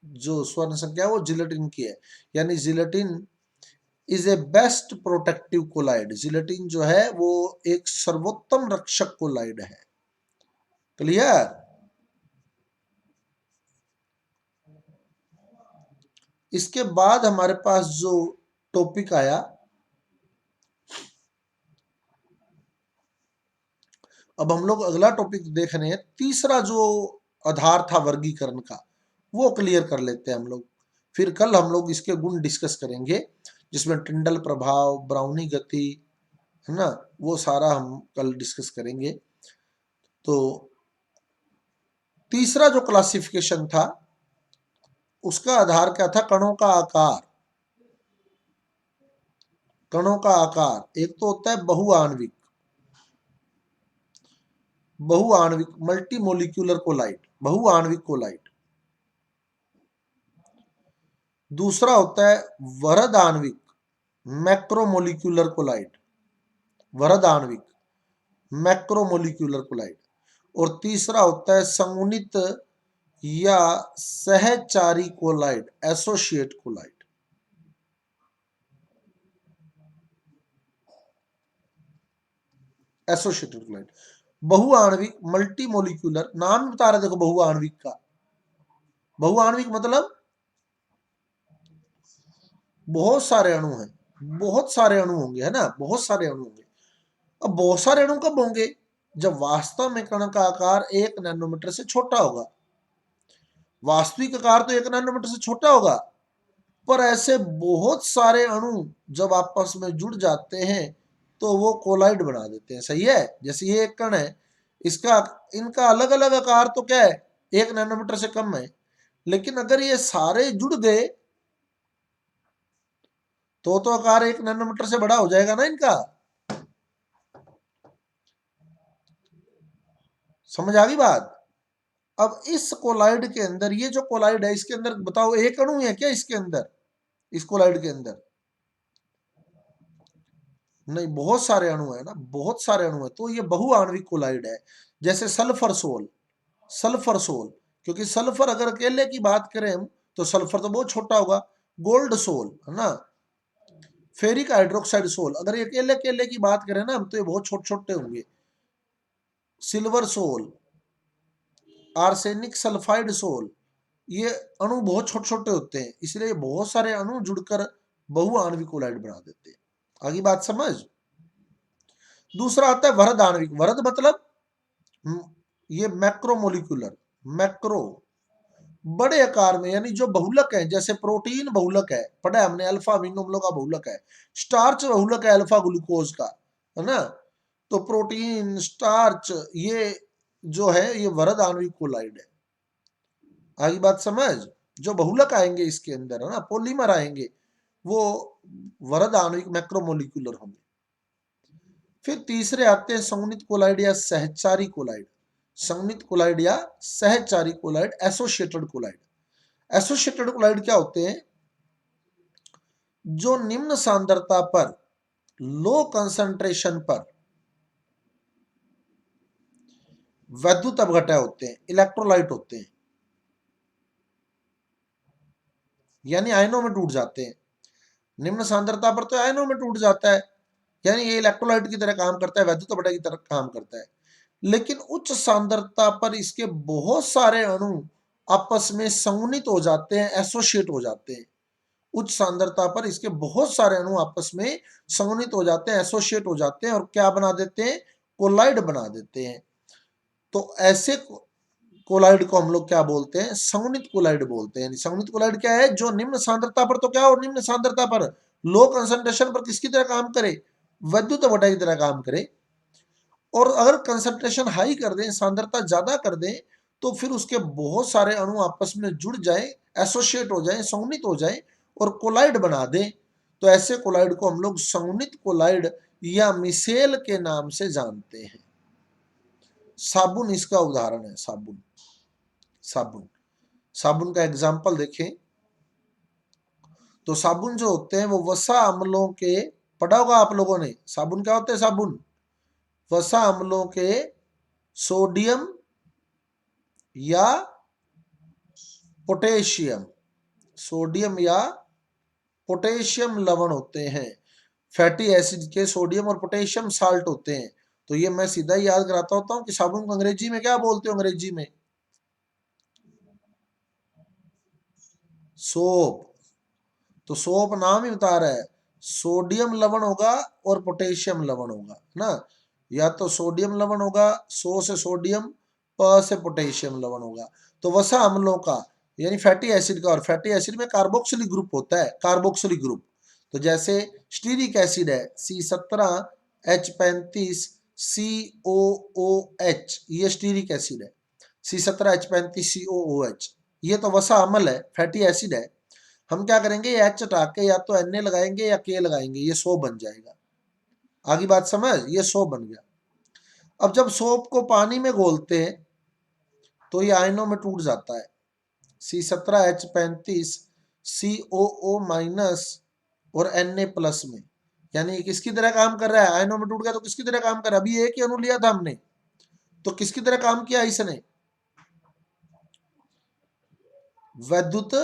जो स्वर्ण संख्या है वो जिलेटिन की है। यानी gelatin is a best protective colloid. Gelatin जो है वो एक सर्वोत्तम रक्षक कोलाइड है। क्लियर? इसके बाद हमारे पास जो टॉपिक आया, अब हम लोग अगला टॉपिक देख रहे हैं। तीसरा जो आधार था वर्गीकरण का, वो क्लियर कर लेते हैं हम लोग। फिर कल हम लोग इसके गुण डिस्कस करेंगे, जिसमें टिंडल प्रभाव, ब्राउनी गति, है ना, वो सारा हम कल डिस्कस करेंगे। तो तीसरा जो क्लासिफिकेशन था उसका आधार क्या था? कणों का आकार। कणों का आकार एक तो होता है बहुआण्विक, बहुआण्विक मल्टीमोलिक्यूलर कोलाइड, बहुआण्विक कोलाइड। दूसरा होता है वृहद आणविक, मैक्रोमोलिक्यूलर कोलाइड, वृहद आणविक मैक्रोमोलिक्यूलर कोलाइड। और तीसरा होता है संगुणित या सहचारी colloid, associate colloid. Associated colloid, बहुआण्विक मल्टीमोलिक्यूलर, नाम बता रहे देखो बहुआण्विक का। बहुआण्विक मतलब बहुत सारे अणु हैं, बहुत सारे अणु होंगे, है ना, बहुत सारे अणु होंगे। अब बहुत सारे अणु कब होंगे? जब वास्तव में कण का आकार 1 नैनोमीटर से छोटा होगा। वास्तविक आकार तो 1 नैनोमीटर से छोटा होगा, पर ऐसे बहुत सारे अणु जब आपस में जुड़ जाते हैं तो वो कोलाइड बना देते हैं। सही है? जैसे ये एक कण है, इसका इनका अलग अलग आकार तो क्या है? 1 नैनोमीटर से कम है, लेकिन अगर ये सारे जुड़ गए तो आकार 1 नैनोमीटर से बड़ा हो जाएगा ना इनका। समझ आ गई बात? अब इस कोलाइड के अंदर, ये जो कोलाइड है इसके अंदर बताओ एक अणु है क्या इसके अंदर? इस कोलाइड के अंदर नहीं, बहुत सारे अणु है ना, बहुत सारे अणु है। तो ये बहुआण्विक कोलाइड है। जैसे सल्फर सोल, सल्फर सोल, क्योंकि सल्फर अगर अकेले की बात करें हम तो सल्फर तो बहुत छोटा होगा। गोल्ड सोल, है ना, फेरिक हाइड्रोक्साइड सोल, अगर ये अकेले अकेले की बात करें ना हम तो ये बहुत छोटे छोटे होंगे। Silver sol, arsenic sulphide sol, ये अणु बहुत छोटे छोटे होते हैं, इसलिए बहुत सारे अणु जुड़कर बहुआण्विक कोलाइड बना देते हैं। आगे बात समझ? दूसरा आता है वृहद आणविक। वृहद मतलब ये मैक्रोमोलिक्यूलर, मैक्रो बड़े आकार में, यानी जो बहुलक है, जैसे प्रोटीन बहुलक है, पढ़ा है हमने, अल्फा अमीनो अम्लों का बहुलक है। स्टार्च बहुलक है अल्फा ग्लूकोज का, है ना। तो प्रोटीन, स्टार्च, ये जो है ये वृहद आणविक कोलाइड है। आगे बात समझ? जो बहुलक आएंगे इसके अंदर, है ना, पॉलीमर आएंगे, वो वृहद आणविक मैक्रोमोलिक्यूलर होंगे। फिर तीसरे आते हैं संगुणित कोलाइड या सहचारी कोलाइड। संगुणित कोलाइड या सहचारी colloid, associated colloid. Associated colloid क्या होते हैं? जो निम्न सांद्रता पर, लो कंसंट्रेशन पर वैद्युत अपघटय होते हैं, इलेक्ट्रोलाइट होते हैं, यानी आयनों में टूट जाते हैं। निम्न सांद्रता पर तो आयनों में टूट जाता है, यानी ये इलेक्ट्रोलाइट की तरह काम करता है, वैद्युत अपघटय की तरह काम करता है। लेकिन उच्च सांद्रता पर इसके बहुत सारे अणु आपस में संगुणित हो जाते हैं, एसोसिएट हो जाते हैं। उच्च सांद्रता पर इसके बहुत सारे अणु आपस में संगुणित हो जाते हैं, एसोसिएट हो जाते हैं और क्या बना देते हैं? कोलाइड बना देते हैं। तो ऐसे कोलाइड को हम लोग क्या बोलते हैं? संगुणित कोलाइड बोलते हैं। संगुणित कोलाइड क्या है? जो निम्न सांद्रता पर तो क्या हो, निम्न सांद्रता पर, लो कंसंट्रेशन पर किसकी तरह काम करे? वैद्युत अपघटय की तरह काम करे। और अगर कंसंट्रेशन हाई कर दें, सांद्रता ज्यादा कर दें, तो फिर उसके बहुत सारे अणु आपस में जुड़ जाएं, एसोसिएट हो जाएं, संगुणित हो जाएं और कोलाइड बना दें। तो ऐसे कोलाइड को हम लोग संगुणित कोलाइड या मिसेल के नाम से जानते हैं। साबुन इसका उदाहरण है। साबुन, साबुन, साबुन का एग्जाम्पल देखें तो साबुन जो होते हैं वो वसा अम्लों के पढ़ा होगा आप लोगों ने। साबुन क्या होते हैं? साबुन वसा अम्लों के सोडियम या पोटेशियम, सोडियम या पोटेशियम लवण होते हैं। फैटी एसिड के सोडियम और पोटेशियम साल्ट होते हैं। तो ये मैं सीधा ही याद कराता होता हूँ कि साबुन को अंग्रेजी में क्या बोलते हो? अंग्रेजी में सोप। तो सोप नाम ही बता रहा है, सोडियम लवण होगा और पोटेशियम लवण होगा ना। या तो सोडियम लवण होगा, सो से सोडियम, प से पोटेशियम लवण होगा। तो वसा अम्लों का यानी फैटी एसिड का, और फैटी एसिड में कार्बोक्सिलिक ग्रुप होता है, कार्बोक्सिलिक ग्रुप। तो जैसे स्टीरिक एसिड है C17H35COOH, ये स्टीरिक एसिड है C17H35COOH। ये तो वसा अम्ल है, फैटी एसिड है। हम क्या करेंगे, एच हटा के या तो Na लगाएंगे या K लगाएंगे, ये सो बन जाएगा। आगे बात समझ, ये सो बन गया। अब जब सोप को पानी में घोलते हैं तो ये आयनों में टूट जाता है, C17H35COO- और Na+ में। यानी किसकी तरह काम कर रहा है? आयनों में टूट गया तो किसकी तरह काम कर रहा है? अभी एक ही अणु लिया था हमने, तो किसकी तरह काम किया इसने? वैद्युत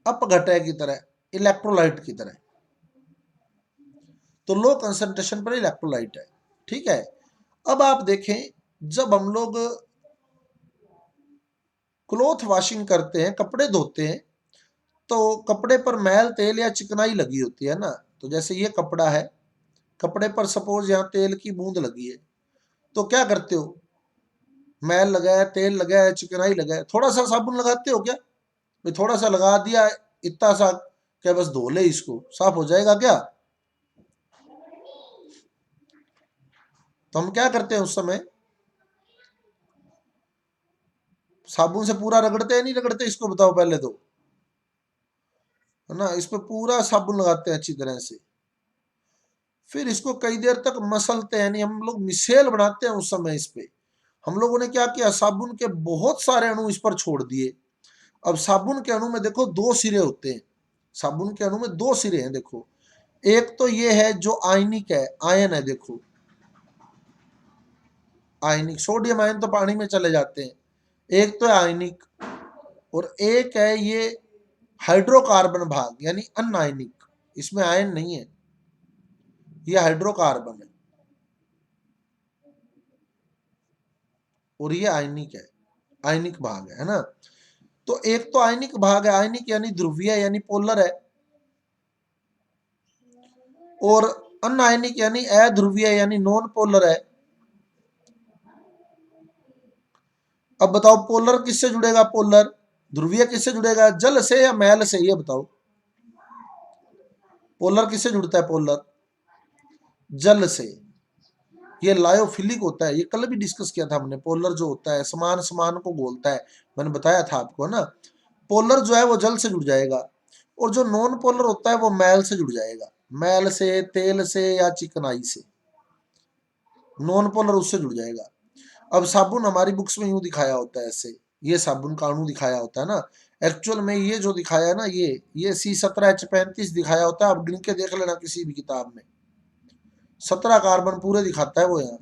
अपघटय की तरह, इलेक्ट्रोलाइट की तरह। तो लो कंसंट्रेशन पर इलेक्ट्रोलाइट है। ठीक है। अब आप देखें, जब हम लोग क्लॉथ वॉशिंग करते हैं, कपड़े धोते हैं, तो कपड़े पर मैल, तेल या चिकनाई लगी होती है ना। तो जैसे ये कपड़ा है, कपड़े पर सपोज यहाँ तेल की बूंद लगी है, तो क्या करते हो? मैल लगाया, तेल लगाया, चिकनाई लगाया, थोड़ा सा साबुन लगाते हो क्या? भाई थोड़ा सा लगा दिया, इतना सा, क्या बस धो ले इसको, साफ हो जाएगा क्या? तो हम क्या करते हैं उस समय? साबुन से पूरा रगड़ते हैं नहीं रगड़ते, इसको बताओ पहले तो, है ना। इस पे पूरा साबुन लगाते हैं अच्छी तरह से, फिर इसको कई देर तक मसलते हैं, यानी हम लोग मिसेल बनाते हैं उस समय। इस पे हम लोगों ने क्या किया, साबुन के बहुत सारे अणु इस पर छोड़ दिए। अब साबुन के अणु में देखो दो सिरे होते हैं, साबुन के अणु में दो सिरे हैं देखो। एक तो ये है जो आयनिक है, आयन है देखो, आयनिक, सोडियम आयन तो पानी में चले जाते हैं। एक तो है आयनिक, और एक है ये हाइड्रोकार्बन भाग, यानी अनआयनिक, इसमें आयन नहीं है, ये हाइड्रोकार्बन है, और ये आयनिक है, आयनिक भाग है ना। तो एक तो आयनिक भाग है, आयनिक यानी ध्रुवीय यानी पोलर है, और अनआयनिक यानी अध्रुवीय यानी नॉन पोलर है। अब बताओ पोलर किससे जुड़ेगा? पोलर ध्रुवीय किससे जुड़ेगा? जल से या मैल से? ये बताओ, पोलर किससे जुड़ता है? पोलर जल से। ये लायोफिलिक होता है, ये कल भी डिस्कस किया था हमने। पोलर जो होता है समान समान को बोलता है, मैंने बताया था आपको ना। पोलर जो है वो जल से जुड़ जाएगा, और जो नॉन पोलर होता है वो मैल से जुड़ जाएगा, मैल से, तेल से या चिकनाई से। नॉन पोलर उससे जुड़ जाएगा। अब साबुन हमारी बुक्स में यूं दिखाया होता है ऐसे, ये साबुन का अणु दिखाया होता है ना। एक्चुअल में ये जो दिखाया है ना, ये C17H35 दिखाया होता है। आप गिन के देख लेना किसी भी किताब में, 17 कार्बन पूरे दिखाता है वो। यहाँ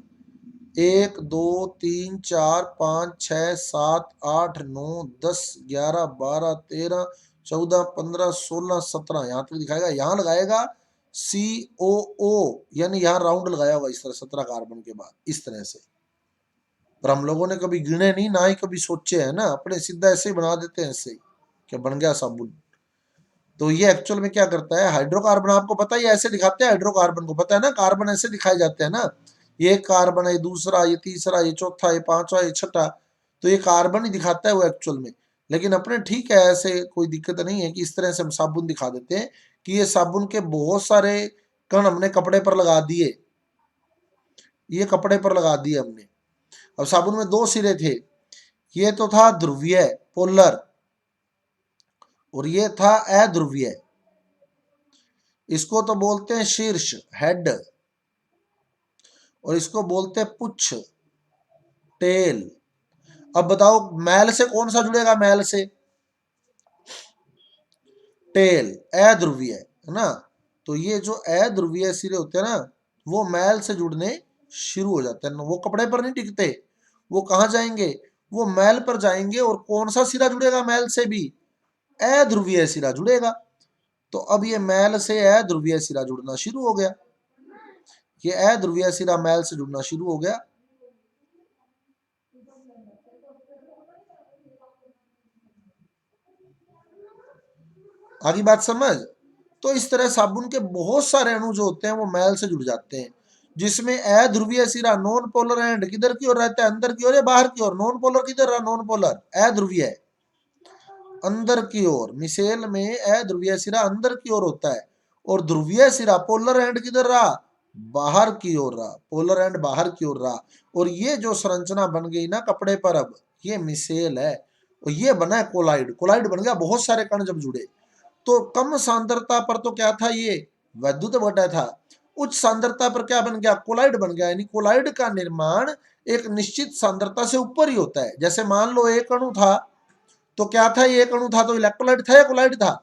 1 2 3 4 5 6 7 8 9 10 11 12 13 14 15 16 17, यहाँ तक दिखाएगा। यहाँ लगाएगा COO, यानी यहाँ राउंड लगाया होगा इस तरह 17 कार्बन के बाद, इस तरह से। पर हम लोगों ने कभी गिने नहीं, ना ही कभी सोचे है ना, अपने सीधा ऐसे ही बना देते हैं, ऐसे ही क्या बन गया साबुन। तो ये एक्चुअल में क्या करता है, हाइड्रोकार्बन आपको पता ही ऐसे दिखाते हैं, हाइड्रोकार्बन को पता है ना, कार्बन ऐसे दिखाए जाते हैं ना। ये कार्बन है, दूसरा, ये तीसरा, ये चौथा, ये पांचवा, ये छठा, तो ये कार्बन ही दिखाता है वो एक्चुअल में। लेकिन अपने ठीक है, ऐसे कोई दिक्कत नहीं है कि इस तरह से हम साबुन दिखा देते हैं कि ये साबुन के बहुत सारे कण हमने कपड़े पर लगा दिए, ये कपड़े पर लगा दिए हमने। अब साबुन में दो सिरे थे, ये तो था ध्रुवीय पोलर, और ये था अध्रुवीय, इसको तो बोलते हैं शीर्ष हेड, और इसको बोलते हैं पुच्छ टेल। अब बताओ मैल से कौन सा जुड़ेगा? मैल से टेल, अध्रुवीय है ना। तो ये जो अध्रुवीय सिरे होते हैं ना, वो मैल से जुड़ने शुरू हो जाते हैं, वो कपड़े पर नहीं टिकते, वो कहाँ जाएंगे, वो मैल पर जाएंगे। और कौन सा सिरा जुड़ेगा मैल से भी, अध्रुवीय सिरा जुड़ेगा। तो अब ये मैल से अध्रुवीय सिरा जुड़ना शुरू हो गया, ये अध्रुवीय सिरा मैल से जुड़ना शुरू हो गया। आगे बात समझ। तो इस तरह साबुन के बहुत सारे अणु जो होते हैं वो मैल से जुड़ जाते हैं, जिसमें अध्रुवीय सिरा नॉन पोलर एंड किधर की ओर रहता है, अंदर की ओर या बाहर की ओर। नॉन पोलर किधर रहा, नॉन पोलर अध्रुवीय अंदर की ओर, मिसेल में अध्रुवीय सिरा अंदर की ओर होता है, और ध्रुवीय सिरा पोलर एंड किधर रहा, बाहर की ओर रहा, पोलर एंड बाहर की ओर रहा। और ये जो संरचना बन गई ना कपड़े पर, अब ये मिसेल है, और ये बना है कोलाइड। कोलाइड बन गया, बहुत सारे कण जब जुड़े। तो कम सांद्रता पर तो क्या था, ये वैद्युत बटा था। उच्च सांद्रता पर क्या बन गया, कोलाइड बन गया। यानी कोलाइड का निर्माण एक निश्चित सांद्रता से ऊपर ही होता है। जैसे मान लो एक अणु था, तो क्या था, ये एक अणु था तो इलेक्ट्रोलाइट था या कोलाइड था।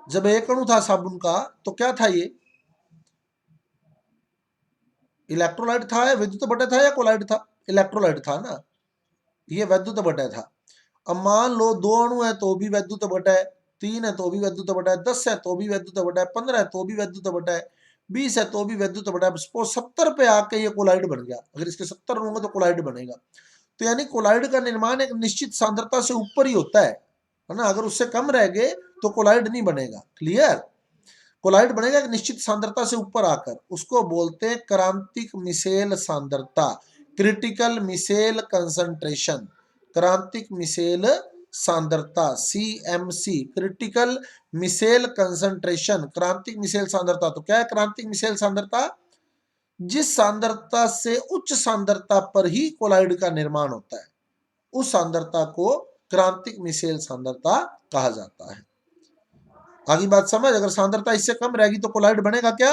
जब एक अणु था साबुन का तो क्या था, ये इलेक्ट्रोलाइट था या विद्युत बटा था या कोलाइड था, इलेक्ट्रोलाइट था ना, ये वैद्युत बटा था। अब मान लो दो अणु है तो भी वैद्युत बटा है, 3 है तो भी वैद्युत बटा है, 10 है तो भी वैद्युत बटा है, 15 है तो भी वैद्युत बटा है, 20 है तो भी वैद्युत बटा है। सपोज 70 पे आके ये कोलाइड बन गया, अगर इसके 70 होंगे तो कोलाइड बनेगा। तो यानी कोलाइड का निर्माण एक निश्चित सांद्रता से ऊपर ही होता है ना। अगर उससे कम रह गए तो कोलाइड नहीं बनेगा। क्लियर। कोलाइड बनेगा एक निश्चित सांद्रता से ऊपर आकर, उसको बोलते हैं क्रांतिक मिसेल सांद्रता, क्रिटिकल मिसेल कंसंट्रेशन। क्रांतिक मिसेल सांद्रता, CMC, क्रिटिकल मिसेल कंसंट्रेशन, क्रांतिक मिसेल सांद्रता। तो क्या है क्रांतिक मिसेल सांद्रता, जिस सांद्रता से उच्च सांद्रता पर ही कोलाइड का निर्माण होता है, उस सांद्रता को क्रांतिक मिसेल सांद्रता कहा जाता है। आगे बात समझ। अगर सांद्रता इससे कम रहेगी तो कोलाइड बनेगा क्या,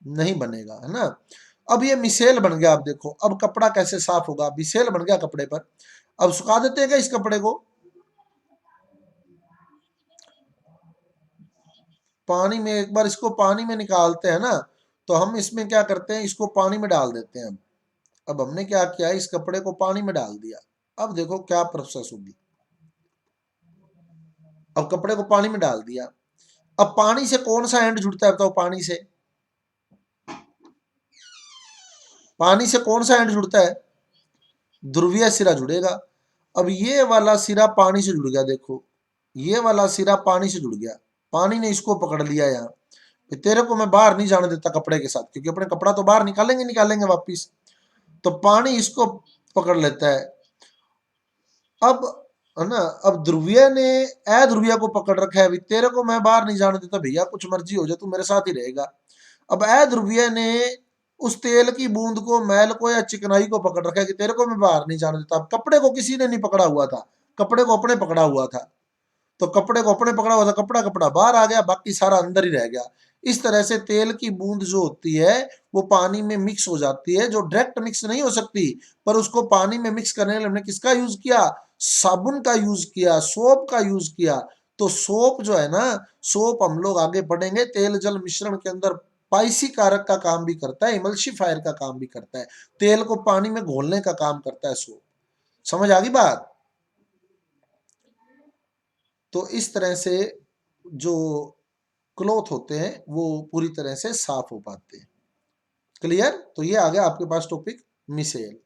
नहीं बनेगा, है ना। अब ये मिसेल बन गया। अब देखो अब कपड़ा कैसे साफ होगा, मिसेल बन गया कपड़े पर। अब सुखा देते हैं क्या इस कपड़े को, पानी में, एक बार इसको पानी में निकालते हैं ना, तो हम इसमें क्या करते हैं, इसको पानी में डाल देते हैं। अब हमने क्या किया, इस कपड़े को पानी में डाल दिया। अब देखो क्या प्रोसेस होगी। अब कपड़े को पानी में डाल दिया, अब पानी से कौन सा एंड जुड़ता है बताओ, पानी से कौन सा एंड जुड़ता है, ध्रुवीय सिरा जुड़ेगा। अब ये वाला सिरा पानी से जुड़ गया, देखो ये वाला सिरा पानी से जुड़ गया, पानी ने इसको पकड़ लिया यहाँ। तेरे को मैं बाहर नहीं जाने देता कपड़े के साथ, क्योंकि अपने कपड़ा तो बाहर निकालेंगे वापिस, तो पानी इसको पकड़ लेता है। अब है ना, अब ध्रुवीय ने अध्रुवीय को पकड़ रखा है, तेरे को मैं बाहर नहीं जाने देता भैया, कुछ मर्जी हो जाए तू मेरे साथ ही रहेगा। अब अध्रुवीय ने उस तेल की बूंद को, मैल को या चिकनाई को पकड़ रखा है कि तेरे को मैं बाहर नहीं जाने देता। अब कपड़े को किसी ने नहीं पकड़ा हुआ था, कपड़े को अपने पकड़ा हुआ था, तो कपड़े को अपने पकड़ा हुआ था, कपड़ा कपड़ा बाहर आ गया, बाकी सारा अंदर ही रह गया। इस तरह से तेल की बूंद जो होती है वो पानी में मिक्स हो जाती है, जो डायरेक्ट मिक्स नहीं हो सकती, पर उसको पानी में मिक्स करने के लिए हमने किसका यूज किया, साबुन का यूज किया, सोप का यूज किया। तो सोप जो है ना, सोप हम लोग आगे पढ़ेंगे, तेल जल मिश्रण के अंदर पाइसी कारक का काम भी करता है, इमल्शिफायर का काम भी करता है, तेल को पानी में घोलने का काम करता है सोप। समझ आ गई बात। तो इस तरह से जो क्लॉथ होते हैं वो पूरी तरह से साफ हो पाते हैं। क्लियर। तो ये आ गया आपके पास टॉपिक मिसेल।